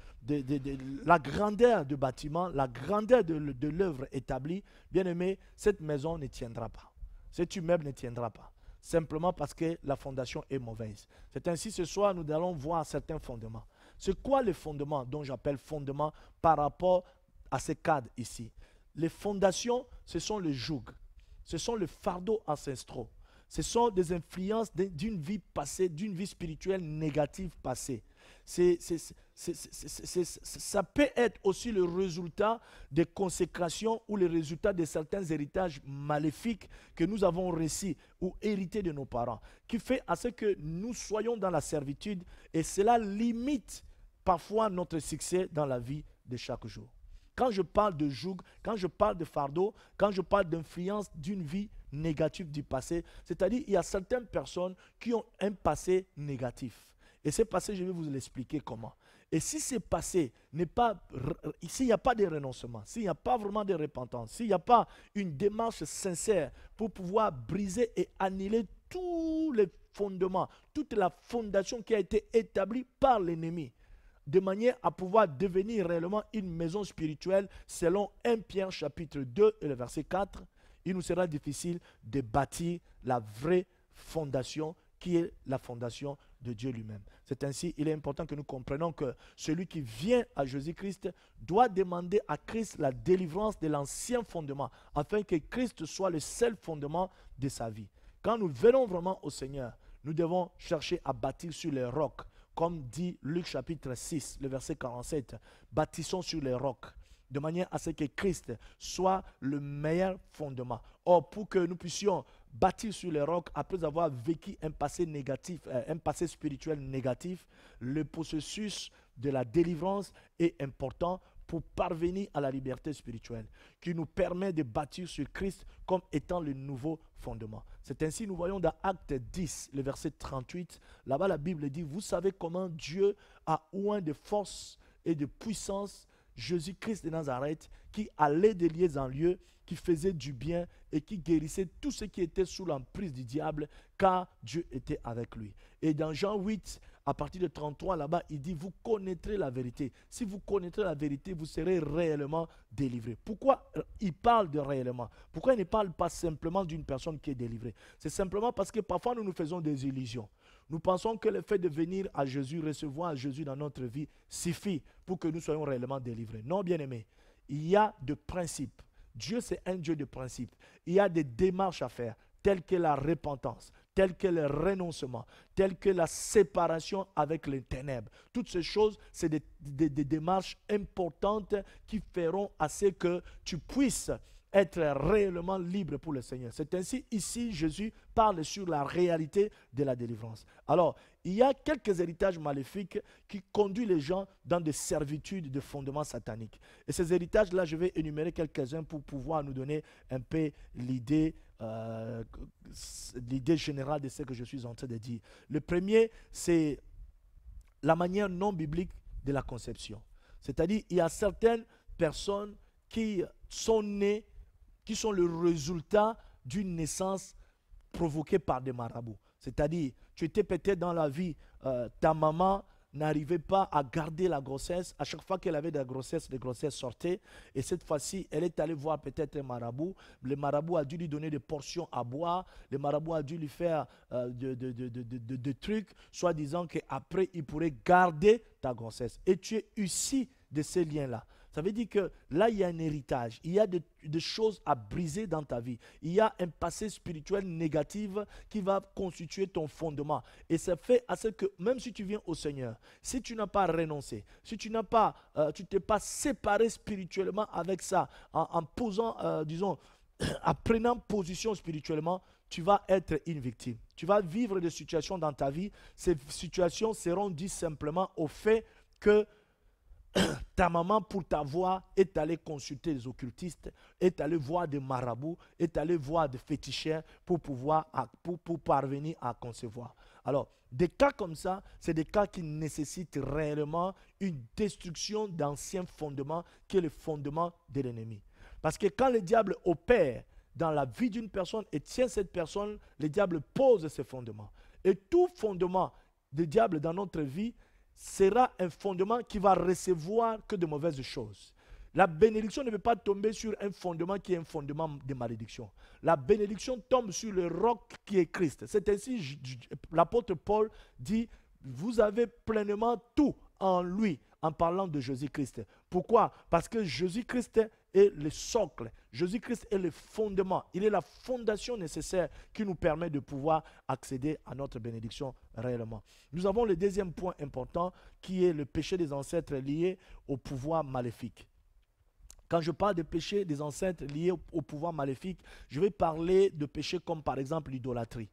la grandeur du bâtiment, la grandeur de l'œuvre établie, bien aimé, cette maison ne tiendra pas. Cet immeuble ne tiendra pas. Simplement parce que la fondation est mauvaise. C'est ainsi ce soir, nous allons voir certains fondements. C'est quoi les fondements dont j'appelle fondements par rapport à ces cadres ici? Les fondations, ce sont les jougs. Ce sont les fardeaux ancestraux. Ce sont des influences d'une vie passée, d'une vie spirituelle négative passée. Ça peut être aussi le résultat des consécrations ou le résultat de certains héritages maléfiques que nous avons reçus ou hérités de nos parents, qui fait à ce que nous soyons dans la servitude et cela limite parfois notre succès dans la vie de chaque jour. Quand je parle de joug, quand je parle de fardeau, quand je parle d'influence d'une vie négative du passé, c'est-à-dire il y a certaines personnes qui ont un passé négatif. Et ce passé, je vais vous l'expliquer comment. Et si ce passé n'est pas, s'il n'y a pas de renoncement, s'il n'y a pas vraiment de repentance, s'il n'y a pas une démarche sincère pour pouvoir briser et annuler tous les fondements, toute la fondation qui a été établie par l'ennemi, de manière à pouvoir devenir réellement une maison spirituelle, selon 1 Pierre chapitre 2 et le verset 4, il nous sera difficile de bâtir la vraie fondation qui est la fondation de Dieu lui-même. C'est ainsi, il est important que nous comprenions que celui qui vient à Jésus-Christ doit demander à Christ la délivrance de l'ancien fondement, afin que Christ soit le seul fondement de sa vie. Quand nous venons vraiment au Seigneur, nous devons chercher à bâtir sur les rocs, comme dit Luc chapitre 6, le verset 47. Bâtissons sur les rocs, de manière à ce que Christ soit le meilleur fondement. Or, pour que nous puissions bâtir sur les rocs, après avoir vécu un passé négatif, un passé spirituel négatif, le processus de la délivrance est important pour parvenir à la liberté spirituelle, qui nous permet de bâtir sur Christ comme étant le nouveau fondement. C'est ainsi, nous voyons dans Acte 10, le verset 38, là-bas la Bible dit, vous savez comment Dieu a oint de force et de puissance Jésus-Christ de Nazareth, qui allait de lieu en lieu, qui faisait du bien et qui guérissait tous ceux qui étaient sous l'emprise du diable, car Dieu était avec lui. Et dans Jean 8, à partir de 33, là-bas, il dit, vous connaîtrez la vérité. Si vous connaîtrez la vérité, vous serez réellement délivrés. Pourquoi il parle de réellement? Pourquoi il ne parle pas simplement d'une personne qui est délivrée? C'est simplement parce que parfois nous nous faisons des illusions. Nous pensons que le fait de venir à Jésus, recevoir Jésus dans notre vie, suffit pour que nous soyons réellement délivrés. Non, bien-aimés, il y a des principes. Dieu, c'est un Dieu de principes. Il y a des démarches à faire, telles que la repentance, telles que le renoncement, telles que la séparation avec les ténèbres. Toutes ces choses, c'est des démarches importantes qui feront à ce que tu puisses être réellement libre pour le Seigneur. C'est ainsi, ici, Jésus parle sur la réalité de la délivrance. Alors, il y a quelques héritages maléfiques qui conduisent les gens dans des servitudes de fondements sataniques. Et ces héritages-là, je vais énumérer quelques-uns pour pouvoir nous donner un peu l'idée générale de ce que je suis en train de dire. Le premier, c'est la manière non biblique de la conception. C'est-à-dire, il y a certaines personnes qui sont nées, qui sont le résultat d'une naissance provoquée par des marabouts. C'est-à-dire, tu étais peut-être dans la vie, ta maman n'arrivait pas à garder la grossesse. À chaque fois qu'elle avait de la grossesse, les grossesses sortaient. Et cette fois-ci, elle est allée voir peut-être un marabout. Le marabout a dû lui donner des portions à boire. Le marabout a dû lui faire de trucs, soi-disant qu'après, il pourrait garder ta grossesse. Et tu es issu de ces liens-là. Ça veut dire que là, il y a un héritage. Il y a des choses à briser dans ta vie. Il y a un passé spirituel négatif qui va constituer ton fondement. Et ça fait à ce que, même si tu viens au Seigneur, si tu n'as pas renoncé, si tu t'es pas séparé spirituellement avec ça, en posant, disons, en prenant position spirituellement, tu vas être une victime. Tu vas vivre des situations dans ta vie. Ces situations seront dues simplement au fait que ta maman, pour t'avoir, est allée consulter les occultistes, est allée voir des marabouts, est allée voir des féticheurs pour parvenir à concevoir. Alors, des cas comme ça, c'est des cas qui nécessitent réellement une destruction d'anciens fondements qui est le fondement de l'ennemi. Parce que quand le diable opère dans la vie d'une personne et tient cette personne, le diable pose ses fondements. Et tout fondement du diable dans notre vie sera un fondement qui va recevoir que de mauvaises choses. La bénédiction ne peut pas tomber sur un fondement qui est un fondement de malédiction. La bénédiction tombe sur le roc qui est Christ. C'est ainsi, l'apôtre Paul dit, vous avez pleinement tout en lui, en parlant de Jésus-Christ. Pourquoi? Parce que Jésus-Christ est le socle. Jésus-Christ est le fondement. Il est la fondation nécessaire qui nous permet de pouvoir accéder à notre bénédiction réellement. Nous avons le deuxième point important qui est le péché des ancêtres lié au pouvoir maléfique. Quand je parle de péché des ancêtres liés au pouvoir maléfique, je vais parler de péchés comme par exemple l'idolâtrie.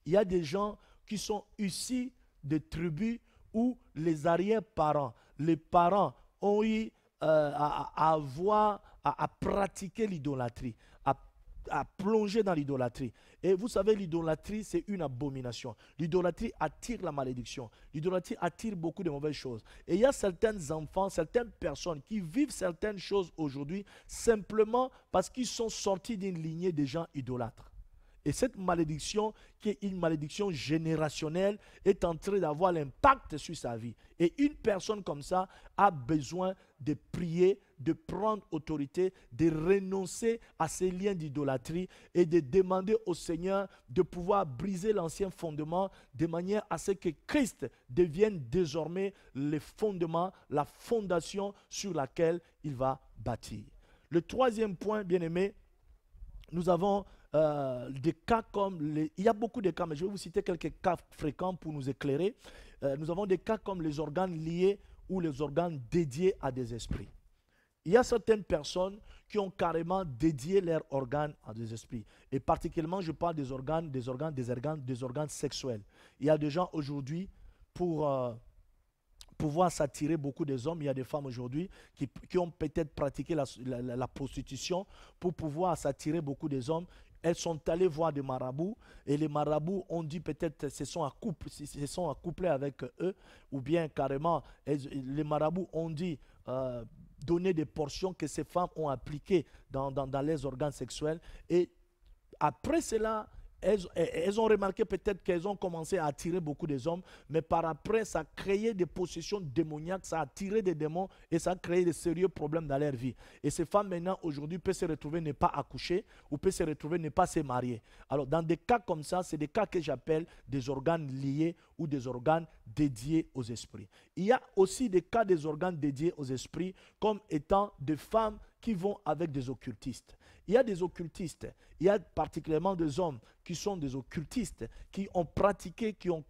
Il y a des gens qui sont issus de tribus où les arrière-parents, les parents ont eu à pratiquer l'idolâtrie, à plonger dans l'idolâtrie. Et vous savez, l'idolâtrie, c'est une abomination. L'idolâtrie attire la malédiction. L'idolâtrie attire beaucoup de mauvaises choses. Et il y a certains enfants, certaines personnes qui vivent certaines choses aujourd'hui simplement parce qu'ils sont sortis d'une lignée de gens idolâtres. Et cette malédiction, qui est une malédiction générationnelle, est en train d'avoir l'impact sur sa vie. Et une personne comme ça a besoin de prier, de prendre autorité, de renoncer à ces liens d'idolâtrie et de demander au Seigneur de pouvoir briser l'ancien fondement de manière à ce que Christ devienne désormais le fondement, la fondation sur laquelle il va bâtir. Le troisième point, bien aimé, nous avons des cas comme il y a beaucoup de cas, mais je vais vous citer quelques cas fréquents pour nous éclairer. Nous avons des cas comme les organes liés ou les organes dédiés à des esprits. Il y a certaines personnes qui ont carrément dédié leurs organes à des esprits. Et particulièrement, je parle des organes sexuels. Il y a des gens aujourd'hui, pour pouvoir s'attirer beaucoup des hommes, il y a des femmes aujourd'hui qui ont peut-être pratiqué la prostitution pour pouvoir s'attirer beaucoup des hommes. Elles sont allées voir des marabouts et les marabouts ont dit peut-être se sont accouplés avec eux, ou bien carrément les marabouts ont dit donner des portions que ces femmes ont appliquées dans leurs organes sexuels. Et après cela, elles ont remarqué peut-être qu'elles ont commencé à attirer beaucoup des hommes, mais par après, ça a créé des possessions démoniaques, ça a attiré des démons et ça a créé de sérieux problèmes dans leur vie. Et ces femmes maintenant, aujourd'hui, peuvent se retrouver ne pas accoucher ou peuvent se retrouver ne pas se marier. Alors, dans des cas comme ça, c'est des cas que j'appelle des organes liés ou des organes dédiés aux esprits. Il y a aussi des cas des organes dédiés aux esprits comme étant des femmes qui vont avec des occultistes. Il y a des occultistes, il y a particulièrement des hommes qui sont des occultistes, qui ont pratiqué, qui ont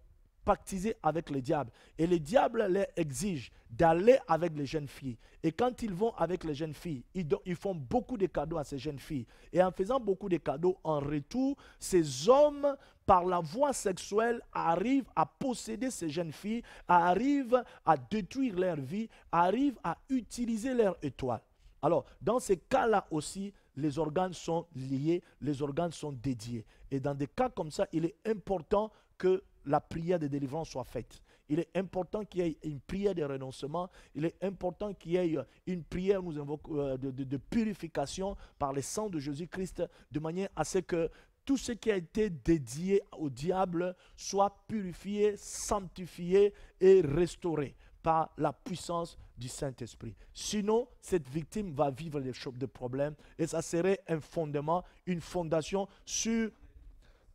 pactisé avec le diable. Et le diable leur exige d'aller avec les jeunes filles. Et quand ils vont avec les jeunes filles, ils font beaucoup de cadeaux à ces jeunes filles. Et en faisant beaucoup de cadeaux, en retour, ces hommes, par la voie sexuelle, arrivent à posséder ces jeunes filles, arrivent à détruire leur vie, arrivent à utiliser leur étoile. Alors, dans ces cas-là aussi, les organes sont liés, les organes sont dédiés. Et dans des cas comme ça, il est important que la prière de délivrance soit faite. Il est important qu'il y ait une prière de renoncement. Il est important qu'il y ait une prière de purification par le sang de Jésus-Christ, de manière à ce que tout ce qui a été dédié au diable soit purifié, sanctifié et restauré par la puissance du Saint-Esprit. Sinon, cette victime va vivre des problèmes et ça serait un fondement, une fondation sur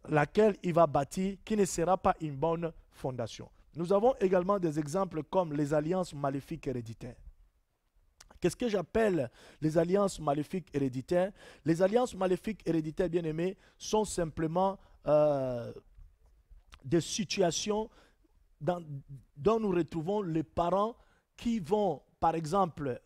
laquelle il va bâtir qui ne sera pas une bonne fondation. Nous avons également des exemples comme les alliances maléfiques héréditaires. Qu'est-ce que j'appelle les alliances maléfiques héréditaires? Les alliances maléfiques héréditaires, bien aimés, sont simplement des situations dont nous retrouvons les parents qui vont, par exemple,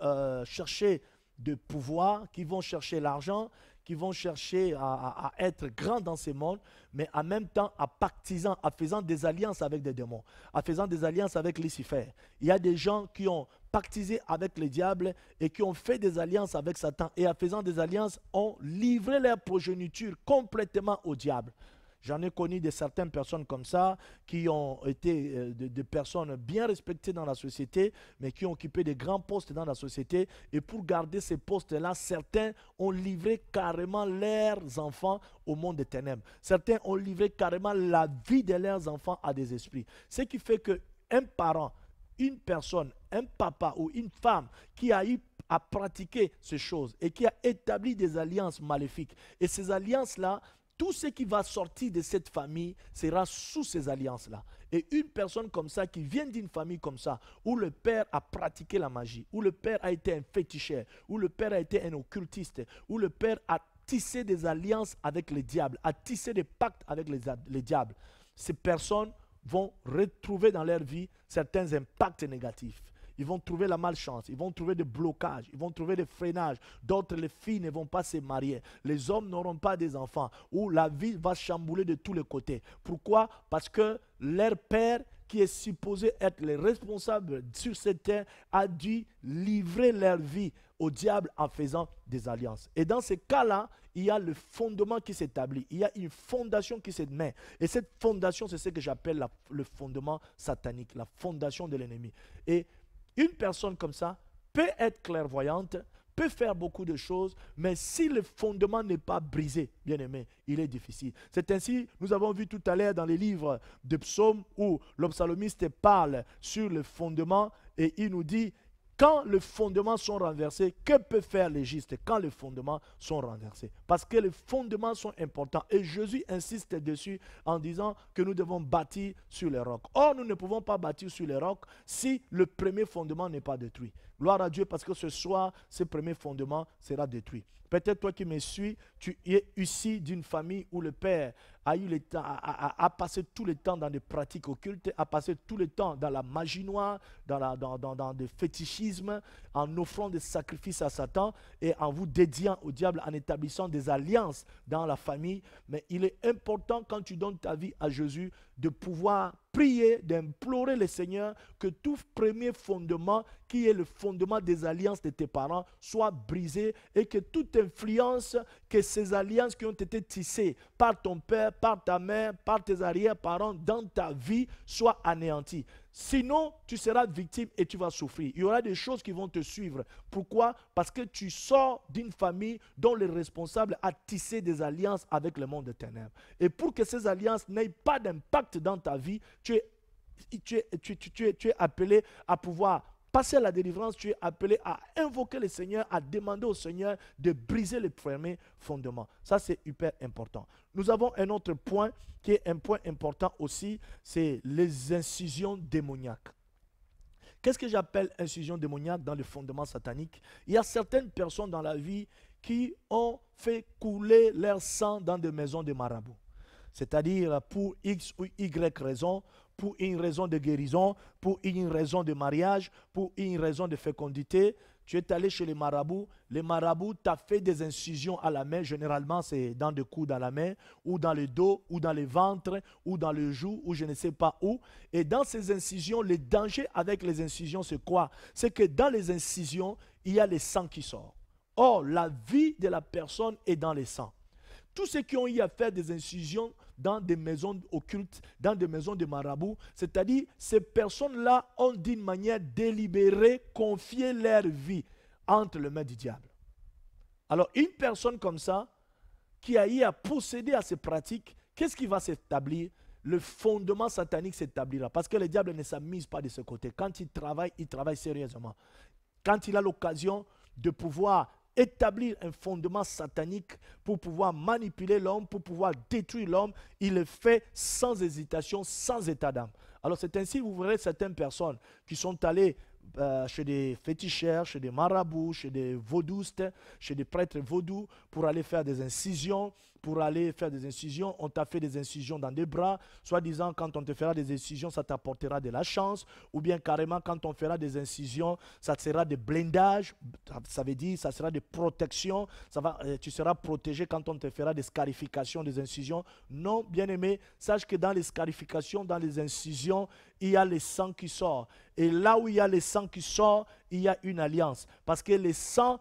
chercher de pouvoir, qui vont chercher l'argent, qui vont chercher à être grands dans ce monde, mais en même temps en faisant des alliances avec des démons, en faisant des alliances avec Lucifer. Il y a des gens qui ont pactisé avec le diable et qui ont fait des alliances avec Satan et en faisant des alliances ont livré leur progéniture complètement au diable. J'en ai connu de certaines personnes comme ça qui ont été des personnes bien respectées dans la société, mais qui ont occupé de grands postes dans la société. Et pour garder ces postes-là, certains ont livré carrément leurs enfants au monde des ténèbres. Certains ont livré carrément la vie de leurs enfants à des esprits. Ce qui fait qu'un parent, une personne, un papa ou une femme qui a eu à pratiquer ces choses et qui a établi des alliances maléfiques, et ces alliances-là, tout ce qui va sortir de cette famille sera sous ces alliances-là. Et une personne comme ça, qui vient d'une famille comme ça, où le père a pratiqué la magie, où le père a été un féticheur, où le père a été un occultiste, où le père a tissé des alliances avec les diables, a tissé des pactes avec les diables, ces personnes vont retrouver dans leur vie certains impacts négatifs. Ils vont trouver la malchance, ils vont trouver des blocages, ils vont trouver des freinages. D'autres, les filles ne vont pas se marier. Les hommes n'auront pas des enfants. Ou la vie va chambouler de tous les côtés. Pourquoi? Parce que leur père, qui est supposé être le responsable sur cette terre, a dû livrer leur vie au diable en faisant des alliances. Et dans ces cas-là, il y a le fondement qui s'établit. Il y a une fondation qui se met. Et cette fondation, c'est ce que j'appelle le fondement satanique, la fondation de l'ennemi. Et une personne comme ça peut être clairvoyante, peut faire beaucoup de choses, mais si le fondement n'est pas brisé, bien aimé, il est difficile. C'est ainsi, nous avons vu tout à l'heure dans les livres de psaumes où le psalmiste parle sur le fondement et il nous dit, quand les fondements sont renversés, que peut faire les justes quand les fondements sont renversés? Parce que les fondements sont importants. Et Jésus insiste dessus en disant que nous devons bâtir sur les rocs. Or, nous ne pouvons pas bâtir sur les rocs si le premier fondement n'est pas détruit. Gloire à Dieu parce que ce soir, ce premier fondement sera détruit. Peut-être toi qui me suis, tu es issu d'une famille où le père a eu le temps, a passé tout le temps dans des pratiques occultes, a passé tout le temps dans la magie noire, dans le fétichisme, en offrant des sacrifices à Satan et en vous dédiant au diable, en établissant des alliances dans la famille. Mais il est important quand tu donnes ta vie à Jésus de pouvoir prier, d'implorer le Seigneur que tout premier fondement, qui est le fondement des alliances de tes parents, soit brisé et que toute influence, que ces alliances qui ont été tissées par ton père, par ta mère, par tes arrière-parents dans ta vie soient anéanties. Sinon, tu seras victime et tu vas souffrir. Il y aura des choses qui vont te suivre. Pourquoi? Parce que tu sors d'une famille dont le responsable a tissé des alliances avec le monde des ténèbres. Et pour que ces alliances n'aient pas d'impact dans ta vie, tu es appelé à pouvoir passer à la délivrance, tu es appelé à invoquer le Seigneur, à demander au Seigneur de briser les premiers fondements. Ça, c'est hyper important. Nous avons un autre point qui est un point important aussi, c'est les incisions démoniaques. Qu'est-ce que j'appelle incision démoniaque dans le fondement satanique? Il y a certaines personnes dans la vie qui ont fait couler leur sang dans des maisons de marabouts. C'est-à-dire pour X ou Y raison, pour une raison de guérison, pour une raison de mariage, pour une raison de fécondité. Tu es allé chez les marabouts t'ont fait des incisions à la main, généralement c'est dans des coups dans la main, ou dans le dos, ou dans le ventre, ou dans le joue, ou je ne sais pas où. Et dans ces incisions, le danger avec les incisions, c'est quoi? C'est que dans les incisions, il y a le sang qui sort. Or, la vie de la personne est dans le sang. Tous ceux qui ont eu à faire des incisions dans des maisons occultes, dans des maisons de marabouts, c'est-à-dire ces personnes-là ont d'une manière délibérée confié leur vie entre les mains du diable. Alors une personne comme ça, qui a eu à posséder à ces pratiques, qu'est-ce qui va s'établir? Le fondement satanique s'établira. Parce que le diable ne s'amuse pas de ce côté. Quand il travaille sérieusement. Quand il a l'occasion de pouvoir établir un fondement satanique pour pouvoir manipuler l'homme, pour pouvoir détruire l'homme, il le fait sans hésitation, sans état d'âme. Alors c'est ainsi, vous verrez certaines personnes qui sont allées chez des féticheurs, chez des marabouts, chez des vaudouistes, chez des prêtres vaudous pour aller faire des incisions. On t'a fait des incisions dans des bras, soi-disant quand on te fera des incisions, ça t'apportera de la chance, ou bien carrément quand on fera des incisions, ça sera des blindages, ça veut dire ça sera des protections, tu seras protégé quand on te fera des scarifications, des incisions. Non, bien-aimé, sache que dans les scarifications, dans les incisions, il y a le sang qui sort. Et là où il y a le sang qui sort, il y a une alliance. Parce que le sang,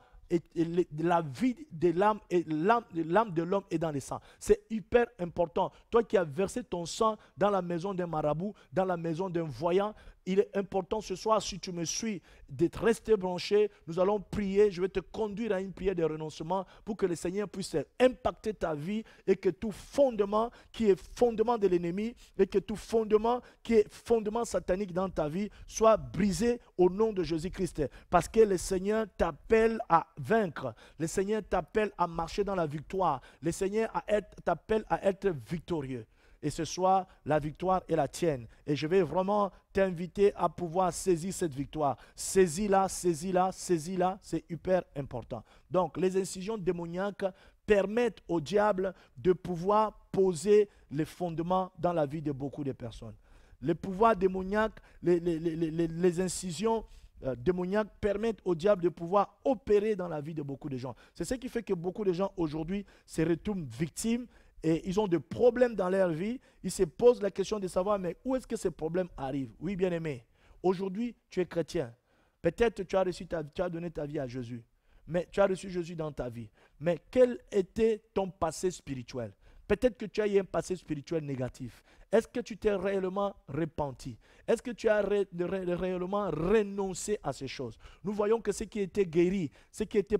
la vie de l'âme et l'âme de l'homme est dans le sang. C'est hyper important. Toi qui as versé ton sang dans la maison d'un marabout, dans la maison d'un voyant, il est important ce soir, si tu me suis, d'être resté branché. Nous allons prier. Je vais te conduire à une prière de renoncement pour que le Seigneur puisse impacter ta vie et que tout fondement qui est fondement de l'ennemi et que tout fondement qui est fondement satanique dans ta vie soit brisé au nom de Jésus-Christ. Parce que le Seigneur t'appelle à vaincre. Le Seigneur t'appelle à marcher dans la victoire. Le Seigneur t'appelle à être victorieux. Et ce soir, la victoire est la tienne. Et je vais vraiment t'inviter à pouvoir saisir cette victoire. Saisis-la, saisis-la, saisis-la. C'est hyper important. Donc, les incisions démoniaques permettent au diable de pouvoir poser les fondements dans la vie de beaucoup de personnes. Les pouvoirs démoniaques, les incisions démoniaques permettent au diable de pouvoir opérer dans la vie de beaucoup de gens. C'est ce qui fait que beaucoup de gens aujourd'hui se retrouvent victimes. Et ils ont des problèmes dans leur vie, ils se posent la question de savoir, mais où est-ce que ces problèmes arrivent? Oui, bien-aimé, aujourd'hui, tu es chrétien. Peut-être tu as donné ta vie à Jésus, mais tu as reçu Jésus dans ta vie. Mais quel était ton passé spirituel? Peut-être que tu as eu un passé spirituel négatif. Est-ce que tu t'es réellement repenti? Est-ce que tu as réellement renoncé à ces choses? Nous voyons que ceux qui étaient guéris, ceux qui étaient,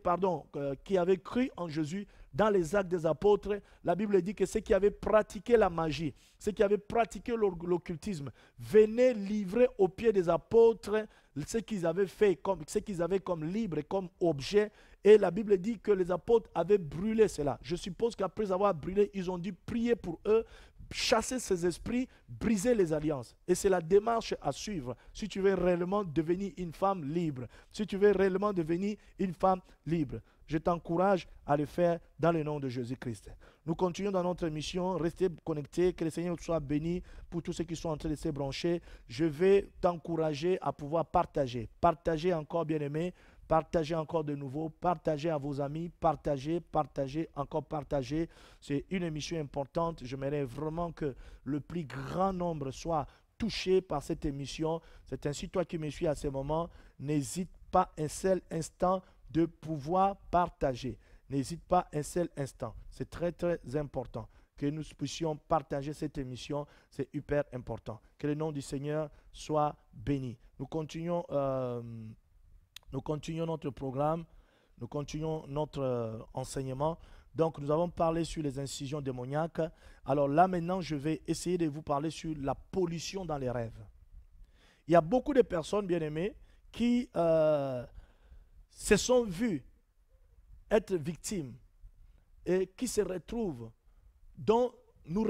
qui avaient cru en Jésus, dans les actes des apôtres, la Bible dit que ceux qui avaient pratiqué la magie, ceux qui avaient pratiqué l'occultisme, venaient livrer aux pieds des apôtres ce qu'ils avaient fait, ce qu'ils avaient comme libre, comme objet. Et la Bible dit que les apôtres avaient brûlé cela. Je suppose qu'après avoir brûlé, ils ont dû prier pour eux, chasser ces esprits, briser les alliances. Et c'est la démarche à suivre si tu veux réellement devenir une femme libre. Si tu veux réellement devenir une femme libre. Je t'encourage à le faire dans le nom de Jésus-Christ. Nous continuons dans notre mission. Restez connectés. Que le Seigneur soit béni pour tous ceux qui sont en train de se brancher. Je vais t'encourager à pouvoir partager. Partager encore, bien-aimés. Partagez encore de nouveau, partagez à vos amis, partagez, encore partagez. C'est une émission importante. J'aimerais vraiment que le plus grand nombre soit touché par cette émission. C'est ainsi, toi qui me suis à ce moment, n'hésite pas un seul instant de pouvoir partager. N'hésite pas un seul instant. C'est très, très important que nous puissions partager cette émission. C'est hyper important. Que le nom du Seigneur soit béni. Nous continuons notre programme, nous continuons notre enseignement. Donc, nous avons parlé sur les incisions démoniaques. Alors là, maintenant, je vais essayer de vous parler sur la pollution dans les rêves. Il y a beaucoup de personnes, bien-aimées, qui se sont vues être victimes et qui se retrouvent, dont on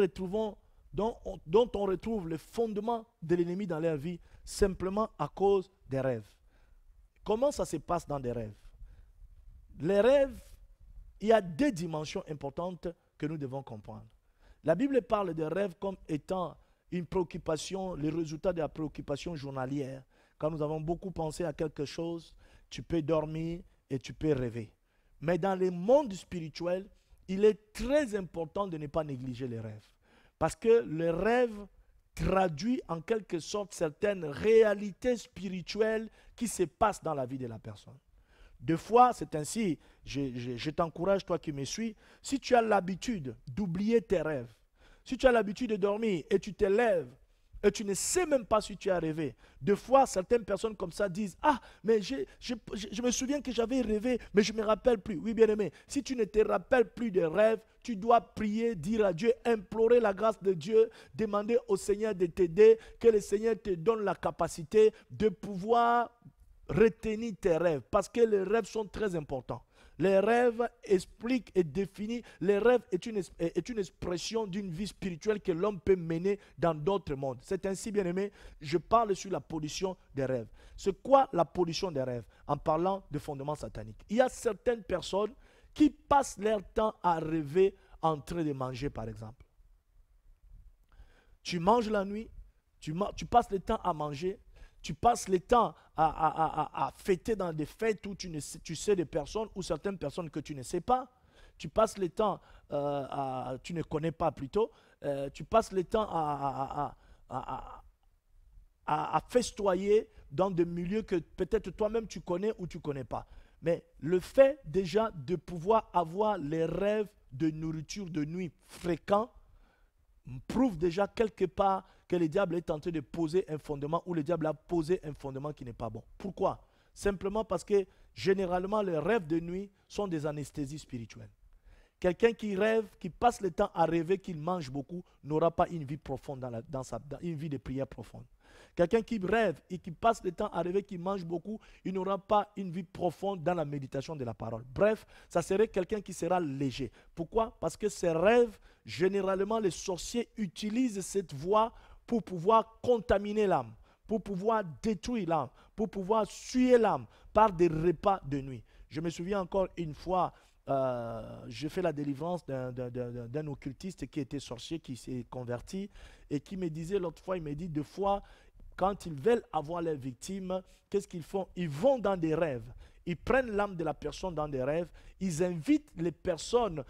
retrouve le fondement de l'ennemi dans leur vie simplement à cause des rêves. Comment ça se passe dans des rêves? Les rêves, il y a deux dimensions importantes que nous devons comprendre. La Bible parle des rêves comme étant une préoccupation, le résultat de la préoccupation journalière. Quand nous avons beaucoup pensé à quelque chose, tu peux dormir et tu peux rêver. Mais dans le monde spirituel, il est très important de ne pas négliger les rêves. Parce que le rêve traduit en quelque sorte certaines réalités spirituelles qui se passent dans la vie de la personne. Deux fois, c'est ainsi, je t'encourage, toi qui me suis, si tu as l'habitude d'oublier tes rêves, si tu as l'habitude de dormir et tu te lèves et tu ne sais même pas si tu as rêvé. Deux fois, certaines personnes comme ça disent « Ah, mais je me souviens que j'avais rêvé, mais je ne me rappelle plus. » Oui, bien-aimé, si tu ne te rappelles plus des rêves, tu dois prier, dire à Dieu, implorer la grâce de Dieu, demander au Seigneur de t'aider, que le Seigneur te donne la capacité de pouvoir retenir tes rêves, parce que les rêves sont très importants. Les rêves expliquent et définissent. Les rêves est une expression d'une vie spirituelle que l'homme peut mener dans d'autres mondes. C'est ainsi, bien-aimé, je parle sur la pollution des rêves. C'est quoi la pollution des rêves? En parlant de fondements sataniques. Il y a certaines personnes qui passent leur temps à rêver en train de manger, par exemple. Tu manges la nuit, tu passes le temps à manger. Tu passes le temps à fêter dans des fêtes où tu sais des personnes ou certaines personnes que tu ne sais pas. Tu passes le temps, tu ne connais pas plutôt. Tu passes le temps à festoyer dans des milieux que peut-être toi-même tu connais ou tu ne connais pas. Mais le fait déjà de pouvoir avoir les rêves de nourriture de nuit fréquents prouve déjà quelque part que le diable est en train de poser un fondement ou le diable a posé un fondement qui n'est pas bon. Pourquoi? Simplement parce que généralement les rêves de nuit sont des anesthésies spirituelles. Quelqu'un qui rêve, qui passe le temps à rêver qu'il mange beaucoup, n'aura pas une vie profonde dans une vie de prière profonde. Quelqu'un qui rêve et qui passe le temps à rêver qu'il mange beaucoup, il n'aura pas une vie profonde dans la méditation de la parole. Bref, ça serait quelqu'un qui sera léger. Pourquoi? Parce que ces rêves, généralement, les sorciers utilisent cette voie pour pouvoir contaminer l'âme, pour pouvoir détruire l'âme, pour pouvoir suer l'âme par des repas de nuit. Je me souviens encore une fois, j'ai fait la délivrance d'un occultiste qui était sorcier, qui s'est converti et qui me disait l'autre fois, il me dit, deux fois, quand ils veulent avoir leurs victimes, qu'est-ce qu'ils font? Ils vont dans des rêves. Ils prennent l'âme de la personne dans des rêves. Ils invitent les personnes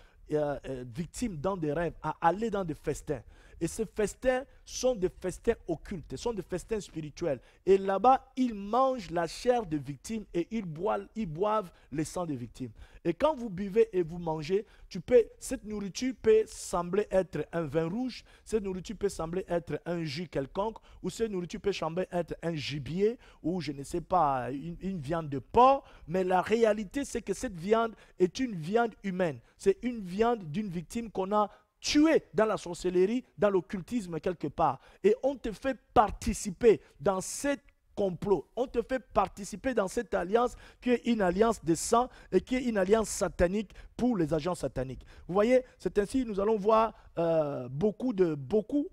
victimes dans des rêves à aller dans des festins. Et ces festins sont des festins occultes, sont des festins spirituels. Et là-bas, ils mangent la chair des victimes et ils boivent le sang des victimes. Et quand vous buvez et vous mangez, cette nourriture peut sembler être un vin rouge, cette nourriture peut sembler être un jus quelconque, ou cette nourriture peut sembler être un gibier, ou je ne sais pas, une viande de porc, mais la réalité c'est que cette viande est une viande humaine. C'est une viande d'une victime qu'on a tuée dans la sorcellerie, dans l'occultisme quelque part. Et on te fait participer dans cette complot. On te fait participer dans cette alliance qui est une alliance de sang et qui est une alliance satanique pour les agents sataniques. Vous voyez, c'est ainsi que nous allons voir beaucoup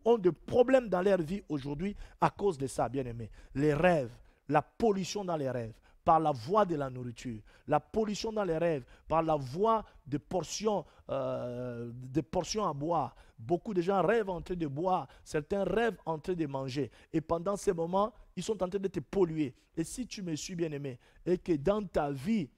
ont des problèmes dans leur vie aujourd'hui à cause de ça, bien aimé. Les rêves, la pollution dans les rêves, par la voie de la nourriture, la pollution dans les rêves, par la voie de portions à boire. Beaucoup de gens rêvent en train de boire, certains rêvent en train de manger. Et pendant ces moments, ils sont en train de te polluer. Et si tu me suis bien aimé, et que dans ta vie,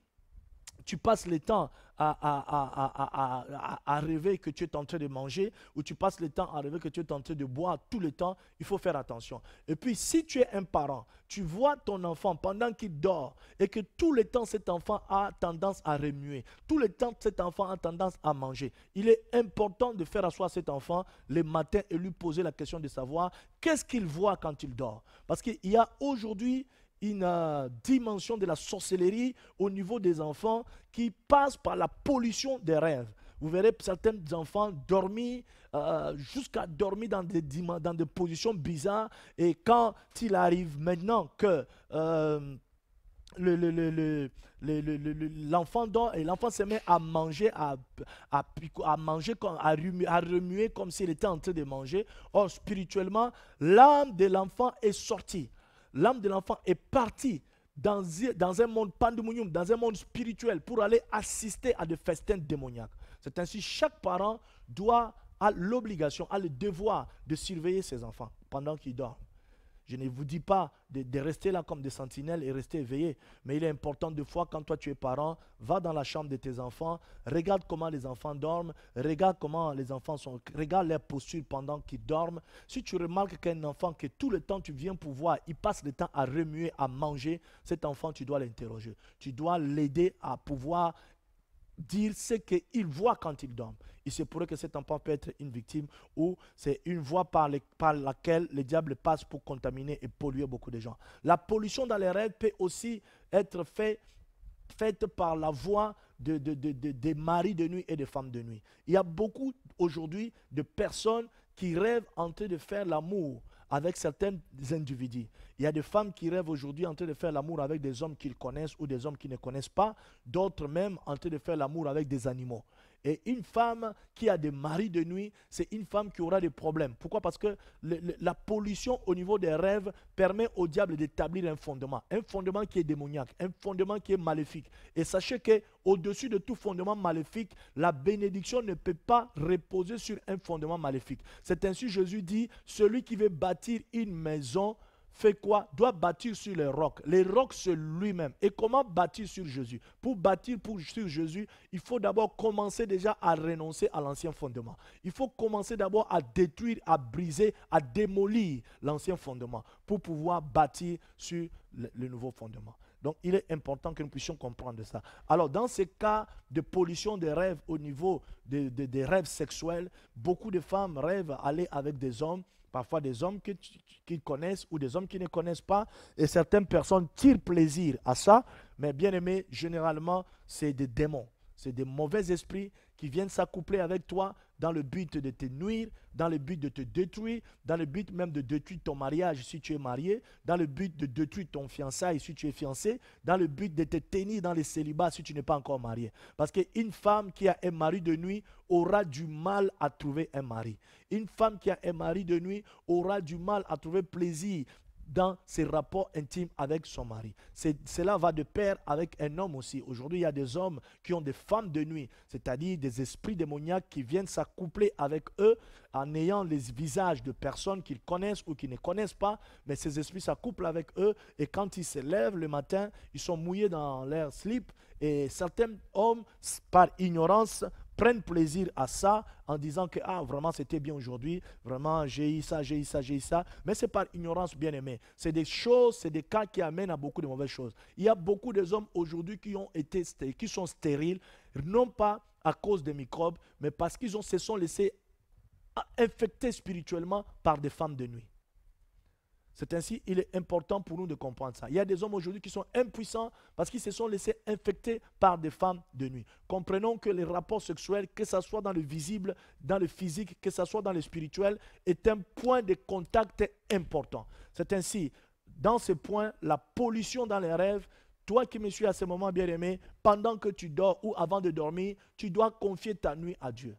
tu passes le temps à rêver que tu es en train de manger, ou tu passes le temps à rêver que tu es en train de boire tout le temps, il faut faire attention. Et puis, si tu es un parent, tu vois ton enfant pendant qu'il dort, et que tout le temps cet enfant a tendance à remuer, tout le temps cet enfant a tendance à manger, il est important de faire asseoir cet enfant le matin et lui poser la question de savoir qu'est-ce qu'il voit quand il dort. Parce qu'il y a aujourd'hui une dimension de la sorcellerie au niveau des enfants qui passe par la pollution des rêves. Vous verrez certains enfants dormir, jusqu'à dormir dans des positions bizarres. Et quand il arrive maintenant que l'enfant dort et l'enfant se met à manger, à remuer comme s'il était en train de manger. Or, spirituellement, l'âme de l'enfant est sortie. L'âme de l'enfant est partie dans un monde pandémonium, dans un monde spirituel pour aller assister à des festins démoniaques. C'est ainsi que chaque parent a l'obligation, a le devoir de surveiller ses enfants pendant qu'ils dorment. Je ne vous dis pas de rester là comme des sentinelles et rester éveillé, mais il est important de fois quand toi tu es parent, va dans la chambre de tes enfants, regarde comment les enfants dorment, regarde comment les enfants regarde leur posture pendant qu'ils dorment. Si tu remarques qu'un enfant que tout le temps tu viens pour voir, il passe le temps à remuer, à manger, cet enfant tu dois l'interroger. Tu dois l'aider à pouvoir dire ce qu'il voit quand il dort. Il se pourrait que cet enfant peut être une victime ou c'est une voie par laquelle le diable passe pour contaminer et polluer beaucoup de gens. La pollution dans les rêves peut aussi être faite par la voie des maris de nuit et des femmes de nuit. Il y a beaucoup aujourd'hui de personnes qui rêvent en train de faire l'amour avec certains individus. Il y a des femmes qui rêvent aujourd'hui en train de faire l'amour avec des hommes qu'ils connaissent ou des hommes qu'ils ne connaissent pas, d'autres même en train de faire l'amour avec des animaux. Et une femme qui a des maris de nuit, c'est une femme qui aura des problèmes. Pourquoi? Parce que la pollution au niveau des rêves permet au diable d'établir un fondement qui est démoniaque, un fondement qui est maléfique. Et sachez qu'au-dessus de tout fondement maléfique, la bénédiction ne peut pas reposer sur un fondement maléfique. C'est ainsi Jésus dit, celui qui veut bâtir une maison, fait quoi? Doit bâtir sur les rocs. Les rocs, c'est lui-même. Et comment bâtir sur Jésus? Pour bâtir sur Jésus, il faut d'abord commencer déjà à renoncer à l'ancien fondement. Il faut commencer d'abord à détruire, à briser, à démolir l'ancien fondement pour pouvoir bâtir sur le nouveau fondement. Donc, il est important que nous puissions comprendre ça. Alors, dans ces cas de pollution des rêves au niveau des rêves sexuels, beaucoup de femmes rêvent aller avec des hommes, parfois des hommes qu'ils connaissent ou des hommes qu'ils ne connaissent pas. Et certaines personnes tirent plaisir à ça. Mais bien aimé, généralement, c'est des démons. C'est des mauvais esprits qui viennent s'accoupler avec toi dans le but de te nuire, dans le but de te détruire, dans le but même de détruire ton mariage si tu es marié, dans le but de détruire ton fiançailles si tu es fiancé, dans le but de te tenir dans le célibat si tu n'es pas encore marié. Parce qu'une femme qui a un mari de nuit aura du mal à trouver un mari. Une femme qui a un mari de nuit aura du mal à trouver plaisir dans ses rapports intimes avec son mari. Cela va de pair avec un homme aussi. Aujourd'hui, il y a des hommes qui ont des femmes de nuit, c'est-à-dire des esprits démoniaques qui viennent s'accoupler avec eux en ayant les visages de personnes qu'ils connaissent ou qu'ils ne connaissent pas, mais ces esprits s'accouplent avec eux et quand ils se lèvent le matin, ils sont mouillés dans leur slip et certains hommes, par ignorance, prennent plaisir à ça en disant que ah, vraiment c'était bien aujourd'hui, vraiment j'ai eu ça, j'ai eu ça, j'ai eu ça. Mais c'est par ignorance, bien aimé. C'est des choses, c'est des cas qui amènent à beaucoup de mauvaises choses. Il y a beaucoup de hommes aujourd'hui qui sont stériles, non pas à cause des microbes, mais parce qu'ils se sont laissés infectés spirituellement par des femmes de nuit. C'est ainsi, il est important pour nous de comprendre ça. Il y a des hommes aujourd'hui qui sont impuissants parce qu'ils se sont laissés infecter par des femmes de nuit. Comprenons que les rapports sexuels, que ce soit dans le visible, dans le physique, que ce soit dans le spirituel, est un point de contact important. C'est ainsi, dans ce point, la pollution dans les rêves, toi qui me suis à ce moment bien aimé, pendant que tu dors ou avant de dormir, tu dois confier ta nuit à Dieu.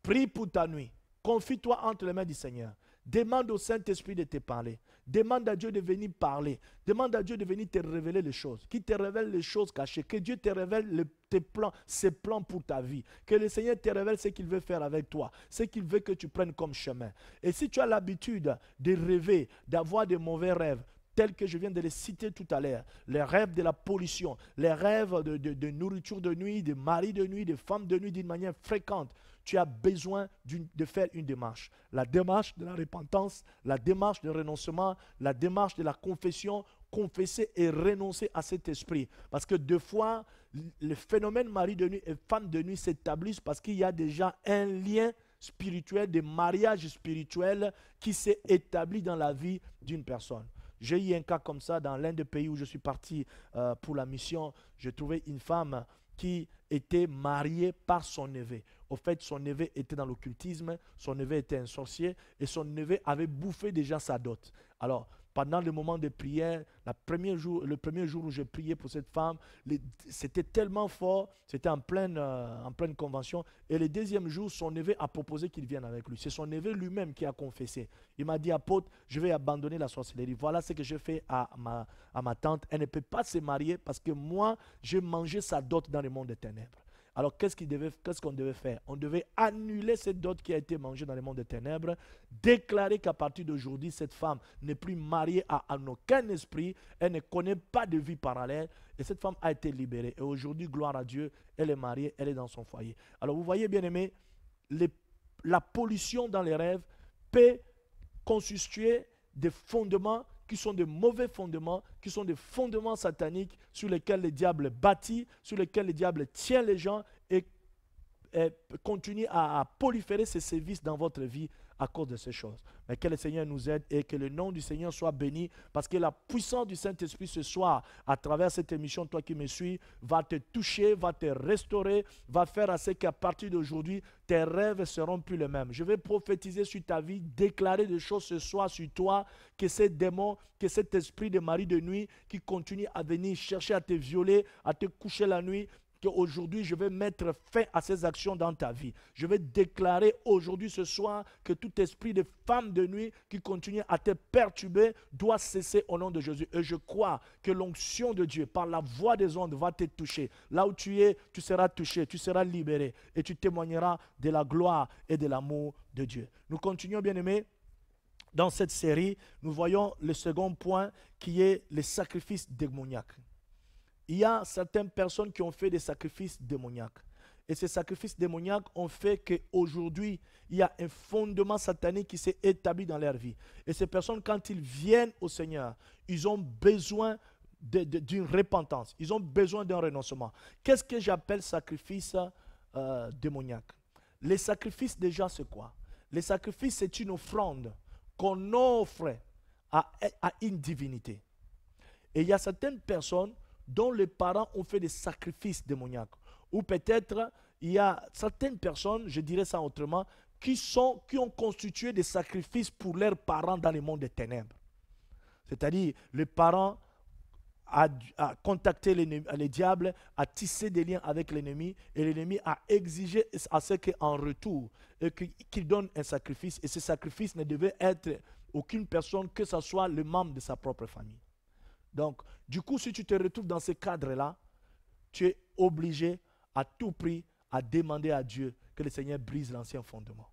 Prie pour ta nuit. Confie-toi entre les mains du Seigneur. Demande au Saint-Esprit de te parler. Demande à Dieu de venir parler. Demande à Dieu de venir te révéler les choses. Qu'il te révèle les choses cachées. Que Dieu te révèle tes plans, ses plans pour ta vie. Que le Seigneur te révèle ce qu'il veut faire avec toi. Ce qu'il veut que tu prennes comme chemin. Et si tu as l'habitude de rêver, d'avoir de mauvais rêves, tels que je viens de les citer tout à l'heure, les rêves de la pollution, les rêves de nourriture de nuit, de mari de nuit, de femmes de nuit d'une manière fréquente, tu as besoin de faire une démarche. La démarche de la repentance, la démarche de renoncement, la démarche de la confession, confesser et renoncer à cet esprit. Parce que deux fois, le phénomène mari de nuit et femme de nuit s'établissent parce qu'il y a déjà un lien spirituel, de mariage spirituel qui s'est établi dans la vie d'une personne. J'ai eu un cas comme ça dans l'un des pays où je suis parti pour la mission. J'ai trouvé une femme qui était mariée par son neveu. Au fait, son neveu était dans l'occultisme, son neveu était un sorcier et son neveu avait bouffé déjà sa dot. Alors, pendant le moment de prière, le premier jour où j'ai prié pour cette femme, c'était tellement fort, c'était en pleine convention. Et le deuxième jour, son neveu a proposé qu'il vienne avec lui. C'est son neveu lui-même qui a confessé. Il m'a dit, apôtre, je vais abandonner la sorcellerie. Voilà ce que j'ai fait à ma tante. Elle ne peut pas se marier parce que moi, j'ai mangé sa dot dans le monde des ténèbres. Alors, qu'est-ce qu'on devait faire? On devait annuler cette dot qui a été mangée dans le monde des ténèbres, déclarer qu'à partir d'aujourd'hui, cette femme n'est plus mariée à aucun esprit, elle ne connaît pas de vie parallèle, et cette femme a été libérée. Et aujourd'hui, gloire à Dieu, elle est mariée, elle est dans son foyer. Alors, vous voyez, bien aimé, la pollution dans les rêves peut constituer des fondements qui sont de mauvais fondements, qui sont des fondements sataniques sur lesquels le diable bâtit, sur lesquels le diable tient les gens et continue à proliférer ses sévices dans votre vie à cause de ces choses. Mais que le Seigneur nous aide et que le nom du Seigneur soit béni parce que la puissance du Saint-Esprit ce soir, à travers cette émission, toi qui me suis, va te toucher, va te restaurer, va faire à ce qu'à partir d'aujourd'hui, tes rêves seront plus les mêmes. Je vais prophétiser sur ta vie, déclarer des choses ce soir sur toi, que ces démons, que cet esprit de mari de nuit qui continue à venir chercher à te violer, à te coucher la nuit, qu'aujourd'hui, je vais mettre fin à ces actions dans ta vie. Je vais déclarer aujourd'hui, ce soir, que tout esprit de femme de nuit qui continue à te perturber doit cesser au nom de Jésus. Et je crois que l'onction de Dieu, par la voix des ondes, va te toucher. Là où tu es, tu seras touché, tu seras libéré et tu témoigneras de la gloire et de l'amour de Dieu. Nous continuons, bien-aimés. Dans cette série, nous voyons le second point qui est le sacrifice démoniaque. Il y a certaines personnes qui ont fait des sacrifices démoniaques. Et ces sacrifices démoniaques ont fait qu'aujourd'hui, il y a un fondement satanique qui s'est établi dans leur vie. Et ces personnes, quand ils viennent au Seigneur, ils ont besoin d'une repentance. Ils ont besoin d'un renoncement. Qu'est-ce que j'appelle sacrifice démoniaque? Les sacrifices, déjà, c'est quoi? Les sacrifices, c'est une offrande qu'on offre à une divinité. Et il y a certaines personnes dont les parents ont fait des sacrifices démoniaques. Ou peut-être, il y a certaines personnes, je dirais ça autrement, qui ont constitué des sacrifices pour leurs parents dans le monde des ténèbres. C'est-à-dire, les parents a contacté le diable, a tissé des liens avec l'ennemi, et l'ennemi a exigé à ce qu'en retour, qu'il donne un sacrifice, et ce sacrifice ne devait être aucune personne, que ce soit le membre de sa propre famille. Donc, du coup, si tu te retrouves dans ce cadre-là, tu es obligé à tout prix à demander à Dieu que le Seigneur brise l'ancien fondement.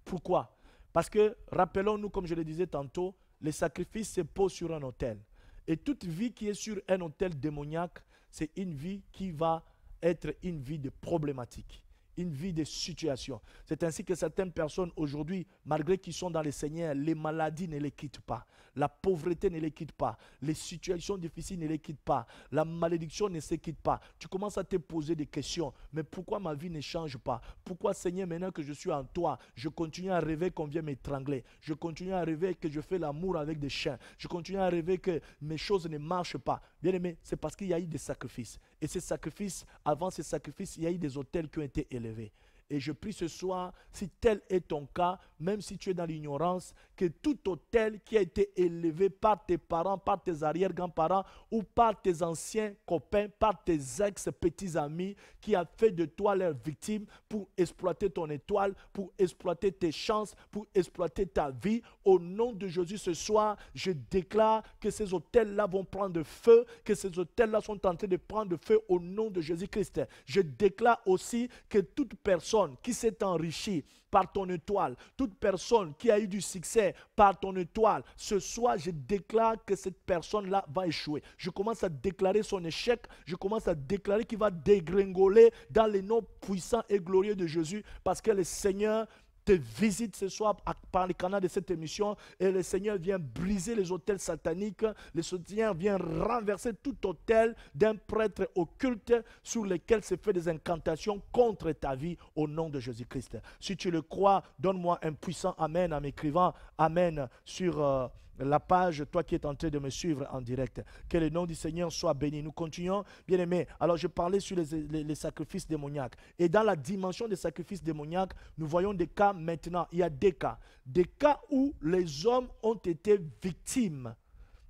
Pourquoi? Parce que, rappelons-nous, comme je le disais tantôt, les sacrifices se posent sur un autel. Et toute vie qui est sur un autel démoniaque, c'est une vie qui va être une vie de problématique. une vie de situation. C'est ainsi que certaines personnes aujourd'hui, malgré qu'ils sont dans le Seigneur, les maladies ne les quittent pas. La pauvreté ne les quitte pas. Les situations difficiles ne les quittent pas. La malédiction ne se quitte pas. Tu commences à te poser des questions. Mais pourquoi ma vie ne change pas? Pourquoi, Seigneur, maintenant que je suis en toi, je continue à rêver qu'on vient m'étrangler? Je continue à rêver que je fais l'amour avec des chiens. Je continue à rêver que mes choses ne marchent pas. Bien aimé, c'est parce qu'il y a eu des sacrifices. Et ces sacrifices, avant ces sacrifices, il y a eu des autels qui ont été élevés. Et je prie ce soir, si tel est ton cas, même si tu es dans l'ignorance, que tout autel qui a été élevé par tes parents, par tes arrière-grands-parents ou par tes anciens copains, par tes ex-petits amis qui a fait de toi leur victime pour exploiter ton étoile, pour exploiter tes chances, pour exploiter ta vie, au nom de Jésus ce soir, je déclare que ces autels-là vont prendre feu, que ces autels-là sont en train de prendre feu au nom de Jésus-Christ. Je déclare aussi que toute personne qui s'est enrichie par ton étoile, toute personne qui a eu du succès par ton étoile, ce soir, je déclare que cette personne-là va échouer. Je commence à déclarer son échec, je commence à déclarer qu'il va dégringoler dans les noms puissants et glorieux de Jésus, parce que le Seigneur te visite ce soir par le canal de cette émission et le Seigneur vient briser les autels sataniques, le Seigneur vient renverser tout autel d'un prêtre occulte sur lequel se fait des incantations contre ta vie au nom de Jésus-Christ. Si tu le crois, donne-moi un puissant Amen en m'écrivant Amen sur la page, toi qui es en train de me suivre en direct. Que le nom du Seigneur soit béni. Nous continuons, bien aimé. Alors je parlais sur les sacrifices démoniaques. Et dans la dimension des sacrifices démoniaques, nous voyons des cas maintenant. Il y a des cas où les hommes ont été victimes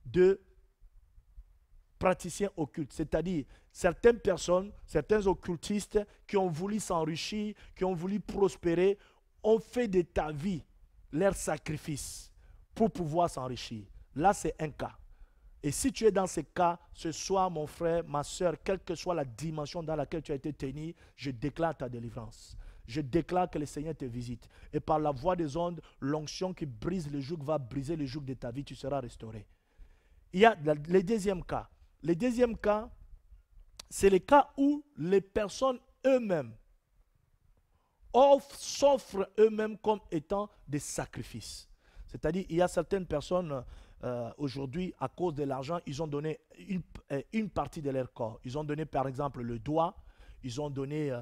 de praticiens occultes. C'est-à-dire certaines personnes, certains occultistes qui ont voulu s'enrichir, qui ont voulu prospérer, ont fait de ta vie leur sacrifice pour pouvoir s'enrichir. Là, c'est un cas. Et si tu es dans ce cas, ce soir, mon frère, ma soeur, quelle que soit la dimension dans laquelle tu as été tenu, je déclare ta délivrance. Je déclare que le Seigneur te visite. Et par la voix des ondes, l'onction qui brise le joug va briser le joug de ta vie, tu seras restauré. Il y a le deuxième cas. Le deuxième cas, c'est le cas où les personnes eux-mêmes s'offrent eux-mêmes comme étant des sacrifices. C'est-à-dire, il y a certaines personnes aujourd'hui, à cause de l'argent, ils ont donné une partie de leur corps. Ils ont donné, par exemple, le doigt, ils ont donné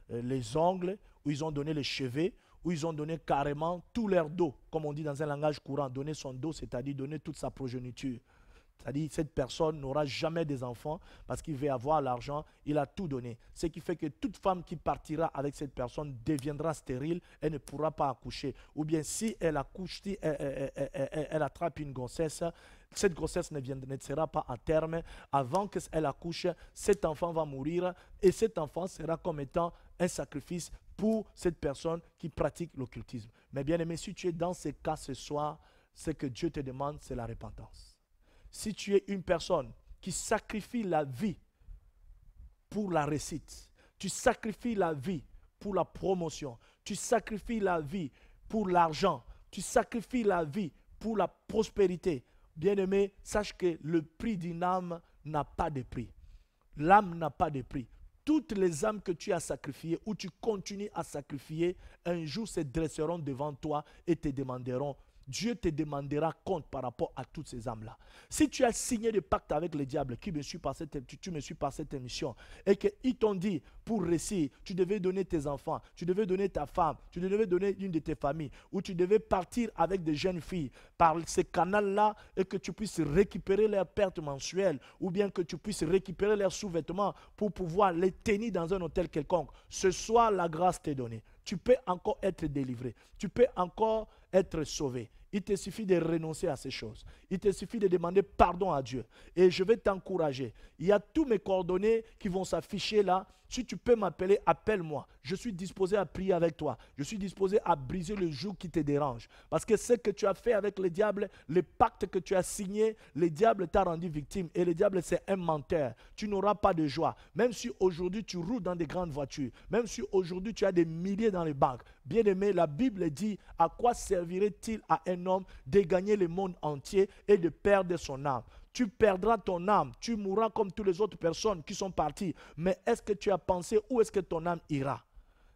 les ongles, ou ils ont donné les cheveux, ou ils ont donné carrément tout leur dos, comme on dit dans un langage courant, donner son dos, c'est-à-dire donner toute sa progéniture. C'est-à-dire cette personne n'aura jamais des enfants parce qu'il veut avoir l'argent, il a tout donné. Ce qui fait que toute femme qui partira avec cette personne deviendra stérile, elle ne pourra pas accoucher. Ou bien si elle accouche, si elle attrape une grossesse, cette grossesse ne sera pas à terme. Avant qu'elle accouche, cet enfant va mourir et cet enfant sera comme étant un sacrifice pour cette personne qui pratique l'occultisme. Mais bien aimé, si tu es dans ce cas ce soir, ce que Dieu te demande, c'est la repentance. Si tu es une personne qui sacrifie la vie pour la réussite, tu sacrifies la vie pour la promotion, tu sacrifies la vie pour l'argent, tu sacrifies la vie pour la prospérité, bien-aimé, sache que le prix d'une âme n'a pas de prix. L'âme n'a pas de prix. Toutes les âmes que tu as sacrifiées ou tu continues à sacrifier, un jour se dresseront devant toi et te demanderont. Dieu te demandera compte par rapport à toutes ces âmes-là. Si tu as signé des pactes avec le diable, tu me suis par cette émission, et qu'ils t'ont dit, pour réussir, tu devais donner tes enfants, tu devais donner ta femme, tu devais donner une de tes familles, ou tu devais partir avec des jeunes filles par ces canaux-là, et que tu puisses récupérer leurs pertes mensuelles, ou bien que tu puisses récupérer leurs sous-vêtements pour pouvoir les tenir dans un hôtel quelconque. Ce soir, la grâce t'est donnée. Tu peux encore être délivré. Tu peux encore être sauvé. Il te suffit de renoncer à ces choses. Il te suffit de demander pardon à Dieu. Et je vais t'encourager. Il y a tous mes coordonnées qui vont s'afficher là. Si tu peux m'appeler, appelle-moi. Je suis disposé à prier avec toi. Je suis disposé à briser le joug qui te dérange. Parce que ce que tu as fait avec le diable, le pacte que tu as signé, le diable t'a rendu victime. Et le diable, c'est un menteur. Tu n'auras pas de joie. Même si aujourd'hui tu roules dans des grandes voitures. Même si aujourd'hui tu as des milliers dans les banques. Bien aimé, la Bible dit, à quoi servirait-il à un homme de gagner le monde entier et de perdre son âme? tu perdras ton âme, tu mourras comme toutes les autres personnes qui sont parties. Mais est-ce que tu as pensé où est-ce que ton âme ira?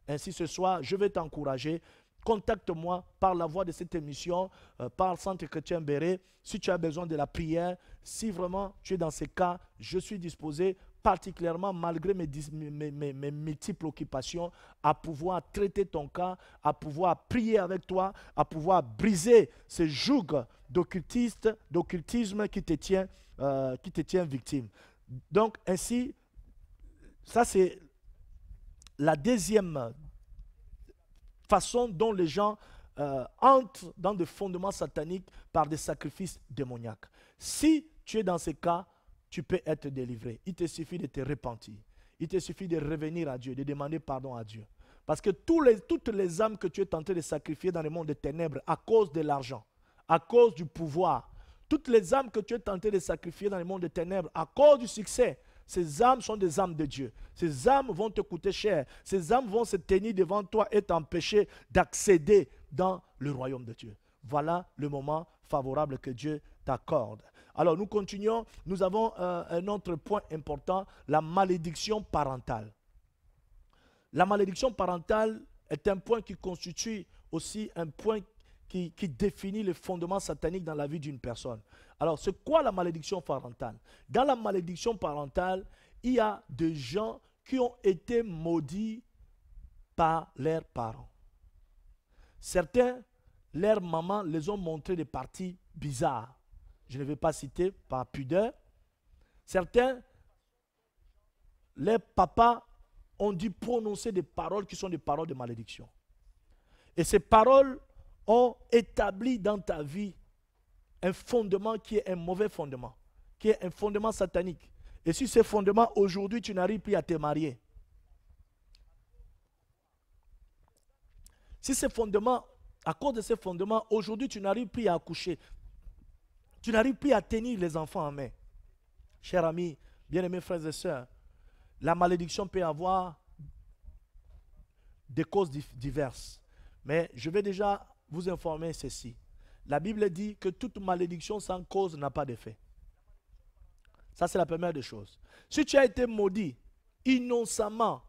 Ainsi ce soir, je vais t'encourager. Contacte-moi par la voie de cette émission, par le Centre Chrétien Béret. Si tu as besoin de la prière, si vraiment tu es dans ces cas, je suis disposé, particulièrement malgré mes multiples occupations, à pouvoir traiter ton cas, à pouvoir prier avec toi, à pouvoir briser ce joug d'occultisme qui te tient victime. Donc ainsi, ça c'est la deuxième façon dont les gens entrent dans des fondements sataniques par des sacrifices démoniaques. Si tu es dans ces cas, tu peux être délivré. Il te suffit de te repentir. Il te suffit de revenir à Dieu, de demander pardon à Dieu. Parce que toutes les âmes que tu es tenté de sacrifier dans le monde des ténèbres à cause de l'argent, à cause du pouvoir, toutes les âmes que tu es tenté de sacrifier dans le monde des ténèbres à cause du succès, ces âmes sont des âmes de Dieu. Ces âmes vont te coûter cher. Ces âmes vont se tenir devant toi et t'empêcher d'accéder dans le royaume de Dieu. Voilà le moment favorable que Dieu t'accorde. Alors nous continuons. Nous avons un autre point important, la malédiction parentale. La malédiction parentale est un point qui constitue aussi un point qui définit les fondements sataniques dans la vie d'une personne. Alors, c'est quoi la malédiction parentale? Dans la malédiction parentale, il y a des gens qui ont été maudits par leurs parents. Certains, leurs mamans les ont montré des parties bizarres. Je ne vais pas citer par pudeur. Certains, leurs papas ont dû prononcer des paroles qui sont des paroles de malédiction. Et ces paroles ont établi dans ta vie un fondement qui est un mauvais fondement, qui est un fondement satanique. Et sur ces fondements, aujourd'hui, tu n'arrives plus à te marier. Si ces fondements, à cause de ces fondements, aujourd'hui, tu n'arrives plus à accoucher. Tu n'arrives plus à tenir les enfants en main. Chers amis, bien-aimés frères et sœurs, la malédiction peut avoir des causes diverses. Mais je vais déjà vous informer ceci. La Bible dit que toute malédiction sans cause n'a pas d'effet. Ça, c'est la première des choses. Si tu as été maudit innocemment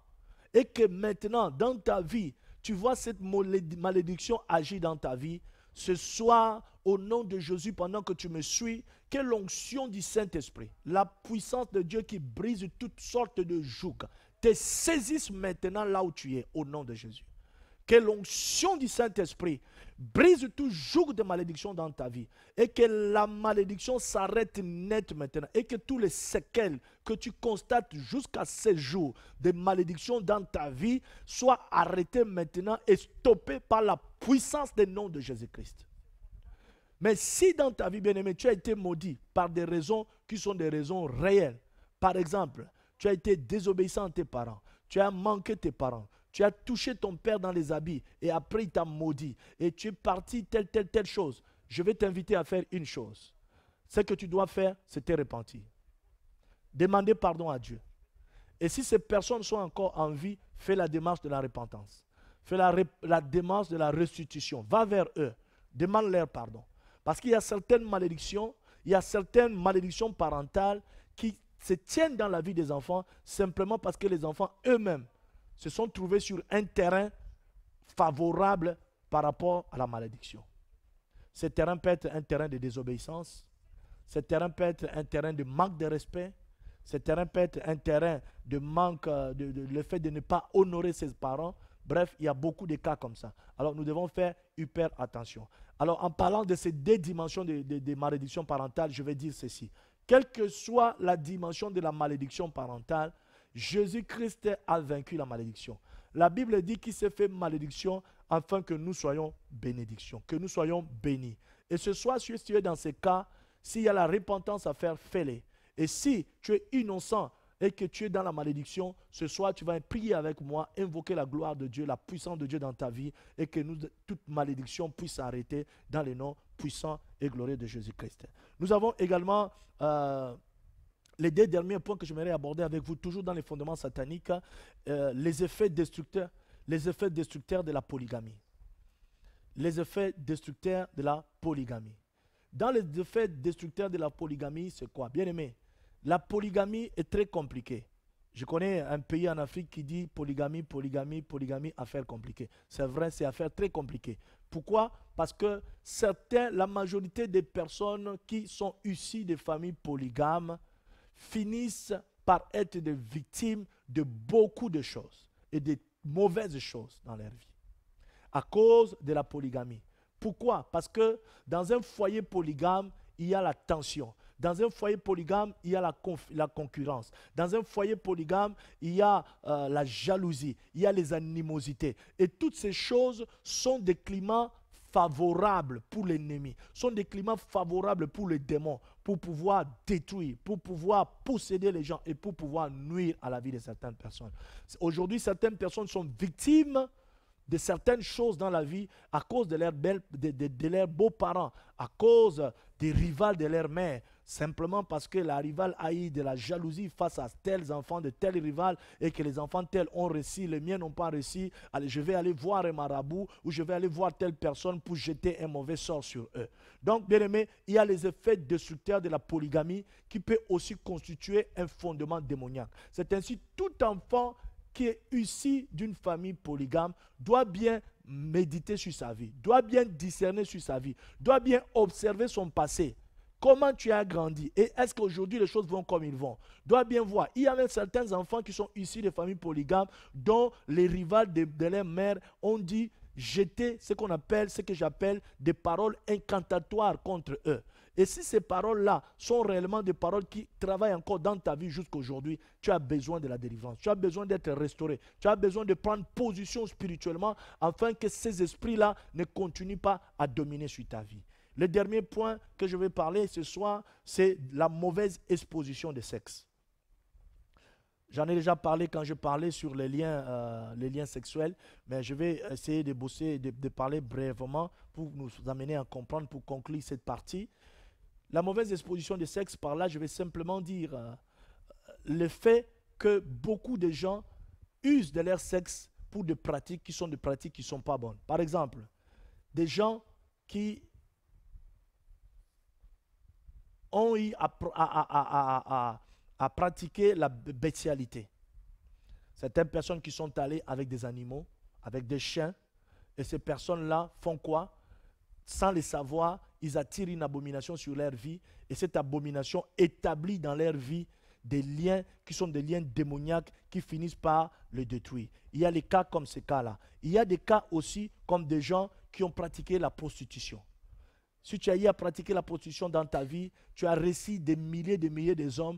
et que maintenant, dans ta vie, tu vois cette malédiction agir dans ta vie, ce soir, au nom de Jésus, pendant que tu me suis, que l'onction du Saint-Esprit, la puissance de Dieu qui brise toutes sortes de jougs, te saisisse maintenant là où tu es, au nom de Jésus. Que l'onction du Saint-Esprit brise tout joug de malédiction dans ta vie et que la malédiction s'arrête net maintenant et que tous les séquelles que tu constates jusqu'à ce jour de malédiction dans ta vie soient arrêtés maintenant et stoppés par la puissance des noms de Jésus-Christ. Mais si dans ta vie, bien-aimé, tu as été maudit par des raisons qui sont des raisons réelles, par exemple, tu as été désobéissant à tes parents, tu as manqué tes parents, tu as touché ton père dans les habits et après il t'a maudit et tu es parti telle chose. Je vais t'inviter à faire une chose. Ce que tu dois faire, c'est te repentir. Demander pardon à Dieu. Et si ces personnes sont encore en vie, fais la démarche de la repentance. Fais la démarche de la restitution. Va vers eux. Demande-leur pardon. Parce qu'il y a certaines malédictions, parentales qui se tiennent dans la vie des enfants simplement parce que les enfants eux-mêmes se sont trouvés sur un terrain favorable par rapport à la malédiction. Ce terrain peut être un terrain de désobéissance, ce terrain peut être un terrain de manque de respect, ce terrain peut être un terrain de manque, le fait de ne pas honorer ses parents. Bref, il y a beaucoup de cas comme ça. Alors nous devons faire hyper attention. Alors en parlant de ces deux dimensions de malédiction parentale, je vais dire ceci. Quelle que soit la dimension de la malédiction parentale, Jésus-Christ a vaincu la malédiction. La Bible dit qu'il s'est fait malédiction afin que nous soyons bénédiction, que nous soyons bénis. Et ce soir, si tu es dans ces cas, s'il y a la repentance à faire, fais-les. Et si tu es innocent et que tu es dans la malédiction, ce soir, tu vas prier avec moi, invoquer la gloire de Dieu, la puissance de Dieu dans ta vie et que toute malédiction puisse s'arrêter dans le nom puissant et glorieux de Jésus-Christ. Nous avons également les deux derniers points que j'aimerais aborder avec vous, toujours dans les fondements sataniques, les effets destructeurs de la polygamie. Les effets destructeurs de la polygamie. Dans les effets destructeurs de la polygamie, c'est quoi? Bien aimé, la polygamie est très compliquée. Je connais un pays en Afrique qui dit polygamie, polygamie, polygamie, affaire compliquée. C'est vrai, c'est affaire très compliquée. Pourquoi? Parce que la majorité des personnes qui sont issues des familles polygames finissent par être des victimes de beaucoup de choses et de mauvaises choses dans leur vie à cause de la polygamie. Pourquoi? Parce que dans un foyer polygame, il y a la tension. Dans un foyer polygame, il y a la concurrence. Dans un foyer polygame, il y a la jalousie, il y a les animosités. Et toutes ces choses sont des climats favorables pour l'ennemi, sont des climats favorables pour les démons, pour pouvoir détruire, pour pouvoir posséder les gens et pour pouvoir nuire à la vie de certaines personnes. Aujourd'hui, certaines personnes sont victimes de certaines choses dans la vie à cause de leurs beaux-parents, à cause des rivales de leur mère, simplement parce que la rivale a eu de la jalousie face à tels enfants de tels rivales et que les enfants tels ont réussi, les miens n'ont pas réussi. Allez, je vais aller voir un marabout ou je vais aller voir telle personne pour jeter un mauvais sort sur eux. Donc, bien aimé, il y a les effets destructeurs de la polygamie qui peut aussi constituer un fondement démoniaque. C'est ainsi tout enfant qui est issu d'une famille polygame doit bien méditer sur sa vie, doit bien discerner sur sa vie, doit bien observer son passé. Comment tu as grandi et est-ce qu'aujourd'hui les choses vont comme ils vont? Doit bien voir. Il y a même certains enfants qui sont issus de familles polygames dont les rivales de leur mère ont dit jeter ce que j'appelle des paroles incantatoires contre eux. Et si ces paroles-là sont réellement des paroles qui travaillent encore dans ta vie jusqu'à aujourd'hui, tu as besoin de la délivrance, tu as besoin d'être restauré, tu as besoin de prendre position spirituellement afin que ces esprits-là ne continuent pas à dominer sur ta vie. Le dernier point que je vais parler ce soir, c'est la mauvaise exposition de sexe. J'en ai déjà parlé quand je parlais sur les liens sexuels, mais je vais essayer de parler brièvement pour nous amener à comprendre, pour conclure cette partie. La mauvaise exposition de sexe, par là, je vais simplement dire le fait que beaucoup de gens usent de leur sexe pour des pratiques qui sont pas bonnes. Par exemple, des gens qui ont eu à pratiquer la bestialité. Certaines personnes qui sont allées avec des animaux, avec des chiens, et ces personnes-là font quoi? Sans le savoir, ils attirent une abomination sur leur vie, et cette abomination établit dans leur vie des liens qui sont des liens démoniaques qui finissent par le détruire. Il y a des cas comme ces cas-là. Il y a des cas aussi comme des gens qui ont pratiqué la prostitution. Si tu as eu à pratiquer la prostitution dans ta vie, tu as reçu des milliers des hommes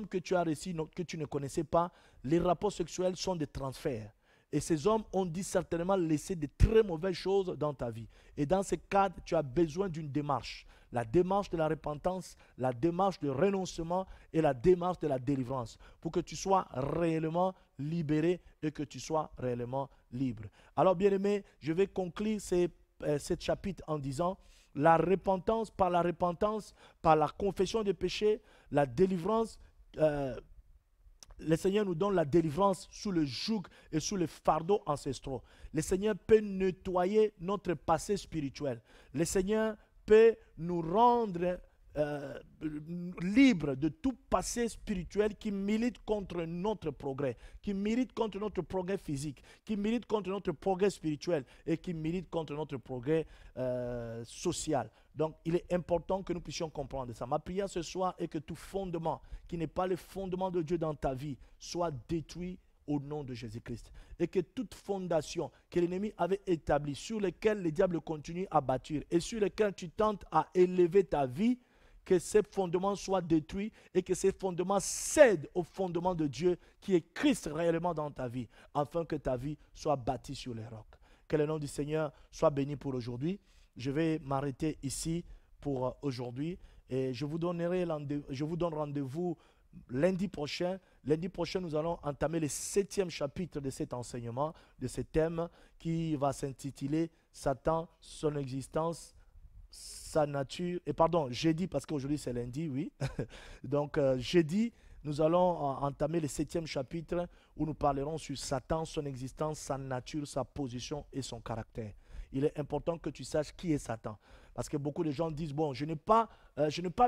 que tu as reçus, que tu ne connaissais pas. Les rapports sexuels sont des transferts. Et ces hommes ont dit certainement laisser de très mauvaises choses dans ta vie. Et dans ce cadre, tu as besoin d'une démarche. La démarche de la repentance, la démarche de renoncement et la démarche de la délivrance. Pour que tu sois réellement libéré et que tu sois réellement libre. Alors bien aimé, je vais conclure ce chapitre en disant la repentance, par la confession des péchés, la délivrance, le Seigneur nous donne la délivrance sous le joug et sous les fardeaux ancestraux. Le Seigneur peut nettoyer notre passé spirituel. Le Seigneur peut nous rendre libres de tout passé spirituel qui milite contre notre progrès, qui milite contre notre progrès physique, qui milite contre notre progrès spirituel et qui milite contre notre progrès social. Donc, il est important que nous puissions comprendre ça. Ma prière ce soir est que tout fondement qui n'est pas le fondement de Dieu dans ta vie soit détruit au nom de Jésus-Christ. Et que toute fondation que l'ennemi avait établie, sur laquelle le diable continue à bâtir et sur laquelle tu tentes à élever ta vie, que ces fondements soient détruits et que ces fondements cèdent au fondement de Dieu qui est Christ réellement dans ta vie, afin que ta vie soit bâtie sur les rocs. Que le nom du Seigneur soit béni pour aujourd'hui. Je vais m'arrêter ici pour aujourd'hui et je vous donne rendez-vous lundi prochain. Lundi prochain, nous allons entamer le 7e chapitre de cet enseignement, de ce thème qui va s'intituler « Satan, son existence, sa nature ». Et pardon, jeudi, parce qu'aujourd'hui c'est lundi, oui. Donc jeudi, nous allons entamer le 7e chapitre où nous parlerons sur Satan, son existence, sa nature, sa position et son caractère. il est important que tu saches qui est Satan. Parce que beaucoup de gens disent, bon, je n'ai pas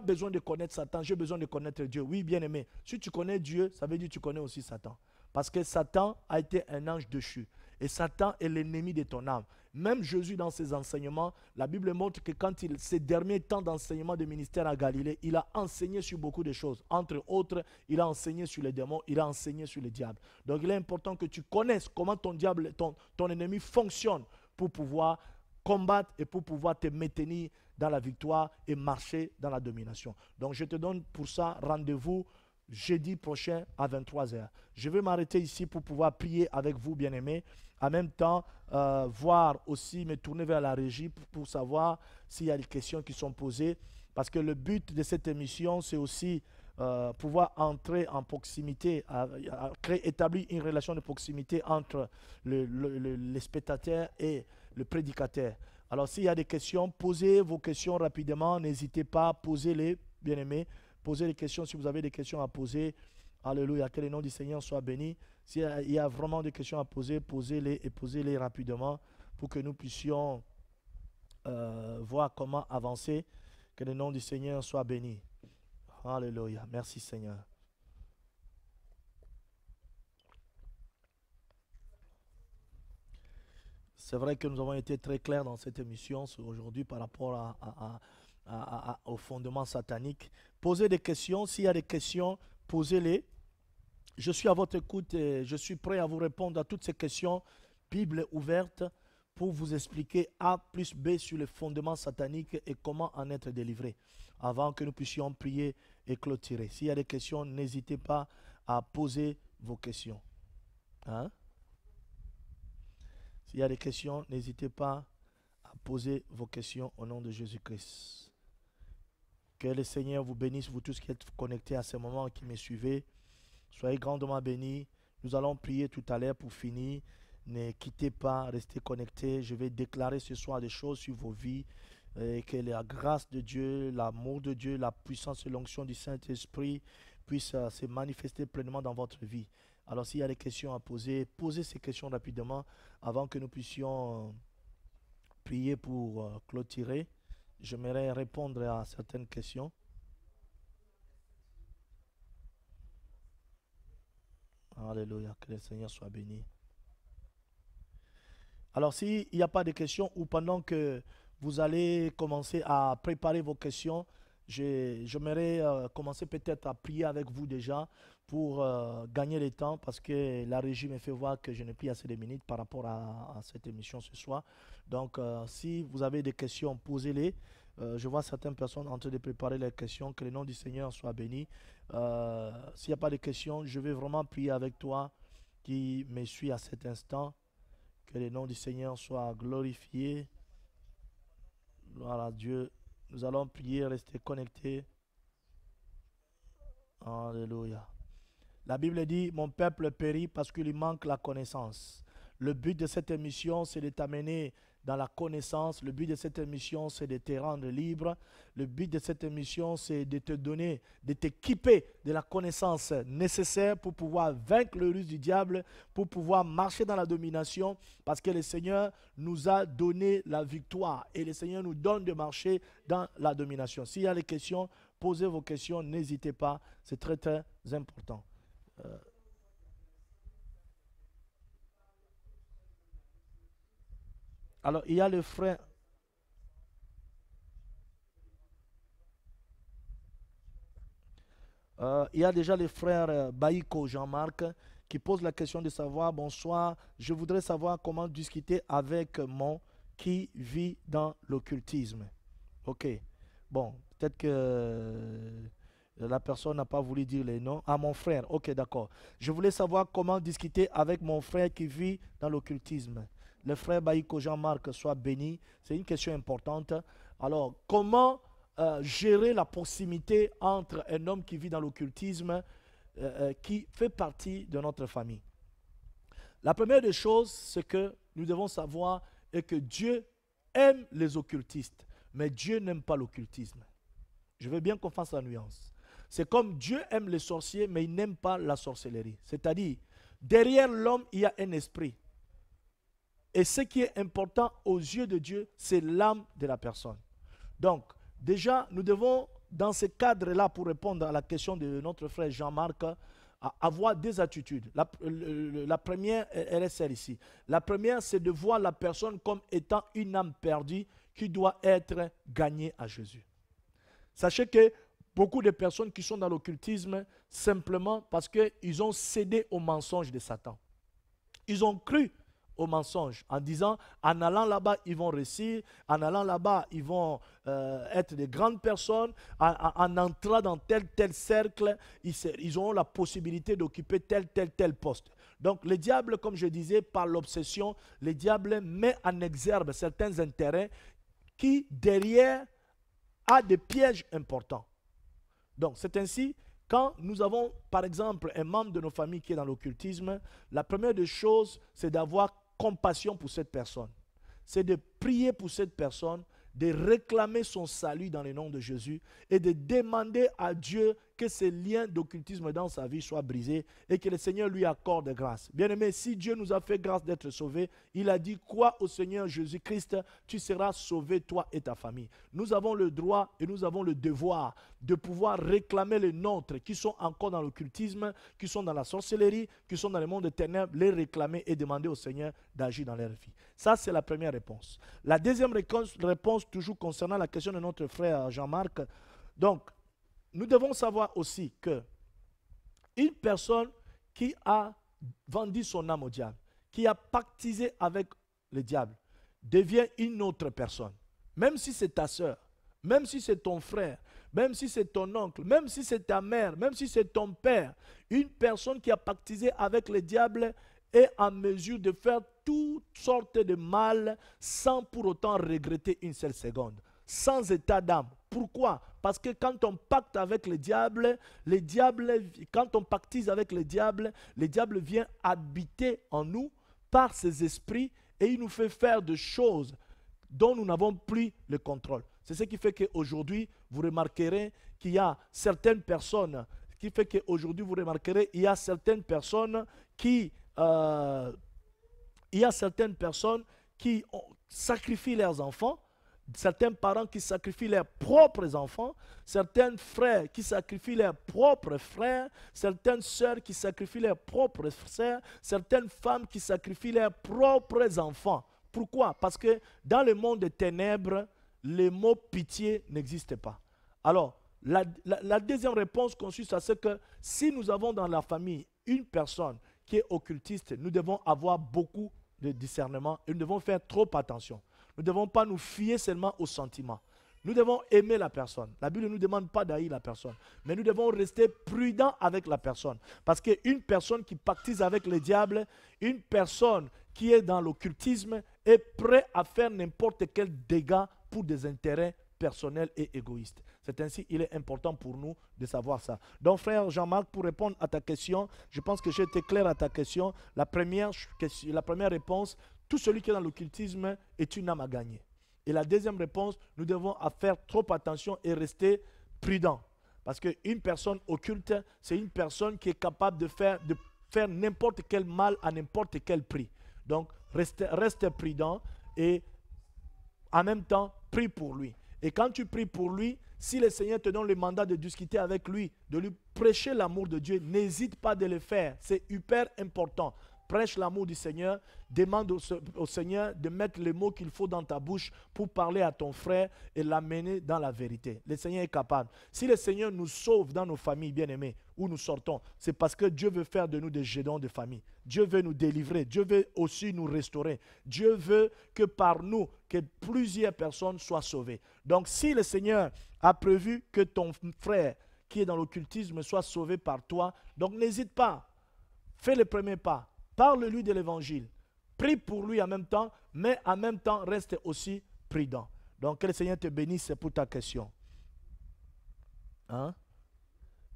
besoin de connaître Satan, j'ai besoin de connaître Dieu. Oui, bien aimé, si tu connais Dieu, ça veut dire que tu connais aussi Satan. Parce que Satan a été un ange déchu. Et Satan est l'ennemi de ton âme. Même Jésus, dans ses enseignements, la Bible montre que quand ces derniers temps d'enseignement de ministère à Galilée, il a enseigné sur beaucoup de choses. Entre autres, il a enseigné sur les démons, il a enseigné sur le diable. Donc, il est important que tu connaisses comment ton ennemi fonctionne pour pouvoir combattre et pour pouvoir te maintenir dans la victoire et marcher dans la domination. Donc, je te donne pour ça rendez-vous jeudi prochain à 23h. Je vais m'arrêter ici pour pouvoir prier avec vous, bien-aimés. En même temps, voir aussi, me tourner vers la régie pour savoir s'il y a des questions qui sont posées. Parce que le but de cette émission, c'est aussi pouvoir entrer en proximité, établir une relation de proximité entre les spectateurs et le prédicateur. Alors, s'il y a des questions, posez vos questions rapidement. N'hésitez pas, posez-les, bien-aimés. Posez les questions si vous avez des questions à poser. Alléluia, que le nom du Seigneur soit béni. S'il y a vraiment des questions à poser, posez-les et posez-les rapidement pour que nous puissions voir comment avancer. Que le nom du Seigneur soit béni. Alléluia, merci Seigneur. C'est vrai que nous avons été très clairs dans cette émission aujourd'hui par rapport au fondement satanique. Posez des questions. S'il y a des questions, posez-les. Je suis à votre écoute et je suis prêt à vous répondre à toutes ces questions. Bible ouverte pour vous expliquer A plus B sur le fondement satanique et comment en être délivré avant que nous puissions prier et clôturer. S'il y a des questions, n'hésitez pas à poser vos questions. Hein? S'il y a des questions, n'hésitez pas à poser vos questions au nom de Jésus-Christ. Que le Seigneur vous bénisse, vous tous qui êtes connectés à ce moment, qui me suivez. Soyez grandement bénis. Nous allons prier tout à l'heure pour finir. Ne quittez pas, restez connectés. Je vais déclarer ce soir des choses sur vos vies. Et que la grâce de Dieu, l'amour de Dieu, la puissance et l'onction du Saint-Esprit puissent se manifester pleinement dans votre vie. Alors s'il y a des questions à poser, posez ces questions rapidement avant que nous puissions prier pour clôturer. J'aimerais répondre à certaines questions. Alléluia, que le Seigneur soit béni. Alors, s'il n'y a pas de questions ou pendant que vous allez commencer à préparer vos questions, j'aimerais commencer peut-être à prier avec vous déjà pour gagner le temps parce que la régie me fait voir que je n'ai plus assez de minutes par rapport à cette émission ce soir. Donc, si vous avez des questions, posez-les. Je vois certaines personnes en train de préparer les questions. Que le nom du Seigneur soit béni. S'il n'y a pas de questions, je vais vraiment prier avec toi qui me suis à cet instant. Que le nom du Seigneur soit glorifié. Gloire à Dieu. Nous allons prier, rester connectés. Alléluia. La Bible dit, mon peuple périt parce qu'il lui manque la connaissance. Le but de cette émission, c'est de t'amener dans la connaissance. Le but de cette émission, c'est de te rendre libre. Le but de cette émission, c'est de te donner, de t'équiper de la connaissance nécessaire pour pouvoir vaincre le ruse du diable, pour pouvoir marcher dans la domination, parce que le Seigneur nous a donné la victoire et le Seigneur nous donne de marcher dans la domination. S'il y a des questions, posez vos questions, n'hésitez pas, c'est très très important. Alors, il y a le frère. Il y a déjà le frère Baïko Jean-Marc qui pose la question de savoir, bonsoir, je voudrais savoir comment discuter avec mon qui vit dans l'occultisme. Ok, bon, peut-être que la personne n'a pas voulu dire les noms. Ah, mon frère, ok, d'accord. Je voulais savoir comment discuter avec mon frère qui vit dans l'occultisme. Le frère Baïko Jean-Marc soit béni. C'est une question importante. Alors, comment gérer la proximité entre un homme qui vit dans l'occultisme, qui fait partie de notre famille? La première des choses, c'est que nous devons savoir est que Dieu aime les occultistes, mais Dieu n'aime pas l'occultisme. Je veux bien qu'on fasse la nuance. C'est comme Dieu aime les sorciers, mais il n'aime pas la sorcellerie. C'est-à-dire, derrière l'homme, il y a un esprit. Et ce qui est important aux yeux de Dieu, c'est l'âme de la personne. Donc, déjà, nous devons, dans ce cadre-là, pour répondre à la question de notre frère Jean-Marc, avoir des attitudes. La première, elle est celle ici. La première, c'est de voir la personne comme étant une âme perdue qui doit être gagnée à Jésus. Sachez que beaucoup de personnes qui sont dans l'occultisme, simplement parce qu'ils ont cédé au mensonge de Satan. Ils ont cru au mensonge en disant, en allant là-bas, ils vont réussir, en allant là-bas, ils vont être de grandes personnes, en entrant dans tel cercle, ils auront la possibilité d'occuper tel poste. Donc le diable, comme je disais, par l'obsession, le diable met en exergue certains intérêts qui, derrière, a des pièges importants. Donc c'est ainsi, quand nous avons, par exemple, un membre de nos familles qui est dans l'occultisme, la première des choses, c'est d'avoir compassion pour cette personne. C'est de prier pour cette personne, de réclamer son salut dans le nom de Jésus et de demander à Dieu que ces liens d'occultisme dans sa vie soient brisés et que le Seigneur lui accorde grâce. Bien-aimé, si Dieu nous a fait grâce d'être sauvés, il a dit, crois au Seigneur Jésus-Christ, tu seras sauvé, toi et ta famille. Nous avons le droit et nous avons le devoir de pouvoir réclamer les nôtres qui sont encore dans l'occultisme, qui sont dans la sorcellerie, qui sont dans le monde des ténèbres, les réclamer et demander au Seigneur d'agir dans leur vie. Ça, c'est la première réponse. La deuxième réponse, toujours concernant la question de notre frère Jean-Marc. Donc, nous devons savoir aussi que une personne qui a vendu son âme au diable, qui a pactisé avec le diable, devient une autre personne. Même si c'est ta soeur, même si c'est ton frère, même si c'est ton oncle, même si c'est ta mère, même si c'est ton père, une personne qui a pactisé avec le diable est en mesure de faire toutes sortes de mal sans pour autant regretter une seule seconde, sans état d'âme. Pourquoi? Parce que quand on pacte avec le diable, quand on pactise avec le diable vient habiter en nous par ses esprits et il nous fait faire des choses dont nous n'avons plus le contrôle. C'est ce qui fait qu'aujourd'hui, vous remarquerez qu'il y a certaines personnes, qui sacrifient leurs enfants, certains parents qui sacrifient leurs propres enfants, certains frères qui sacrifient leurs propres frères, certaines sœurs qui sacrifient leurs propres sœurs, certaines femmes qui sacrifient leurs propres enfants. Pourquoi? Parce que dans le monde des ténèbres, le mot pitié n'existe pas. Alors, la deuxième réponse consiste à ce que si nous avons dans la famille une personne qui est occultiste, nous devons avoir beaucoup de discernement et nous devons faire trop attention. Nous ne devons pas nous fier seulement aux sentiments. Nous devons aimer la personne. La Bible ne nous demande pas d'haïr la personne, mais nous devons rester prudents avec la personne. Parce qu'une personne qui pactise avec le diable, une personne qui est dans l'occultisme est prête à faire n'importe quel dégât pour des intérêts personnels et égoïstes. C'est ainsi qu'il est important pour nous de savoir ça. Donc frère Jean-Marc, pour répondre à ta question, je pense que j'ai été clair à ta question. La première réponse, tout celui qui est dans l'occultisme est une âme à gagner. Et la deuxième réponse, nous devons faire trop attention et rester prudent. Parce qu'une personne occulte, c'est une personne qui est capable de faire n'importe quel mal à n'importe quel prix. Donc, reste prudent et en même temps, prie pour lui. Et quand tu pries pour lui, si le Seigneur te donne le mandat de discuter avec lui, de lui prêcher l'amour de Dieu, n'hésite pas de le faire. C'est hyper important. Prêche l'amour du Seigneur, demande au Seigneur de mettre les mots qu'il faut dans ta bouche pour parler à ton frère et l'amener dans la vérité. Le Seigneur est capable. Si le Seigneur nous sauve dans nos familles bien-aimées, où nous sortons, c'est parce que Dieu veut faire de nous des gédons de famille. Dieu veut nous délivrer. Dieu veut aussi nous restaurer. Dieu veut que par nous, que plusieurs personnes soient sauvées. Donc si le Seigneur a prévu que ton frère qui est dans l'occultisme soit sauvé par toi, donc n'hésite pas. Fais le premier pas. Parle-lui de l'évangile. Prie pour lui en même temps, mais en même temps, reste aussi prudent. Donc, que le Seigneur te bénisse pour ta question. Hein?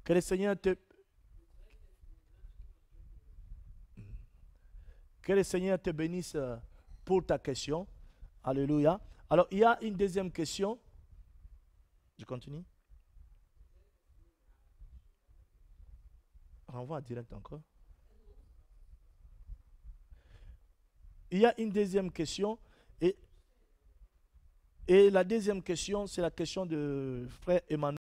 Que le Seigneur te bénisse pour ta question. Alléluia. Alors, il y a une deuxième question. Je continue. Renvoie direct encore. Il y a une deuxième question. Et, et la deuxième question, c'est la question de frère Emmanuel.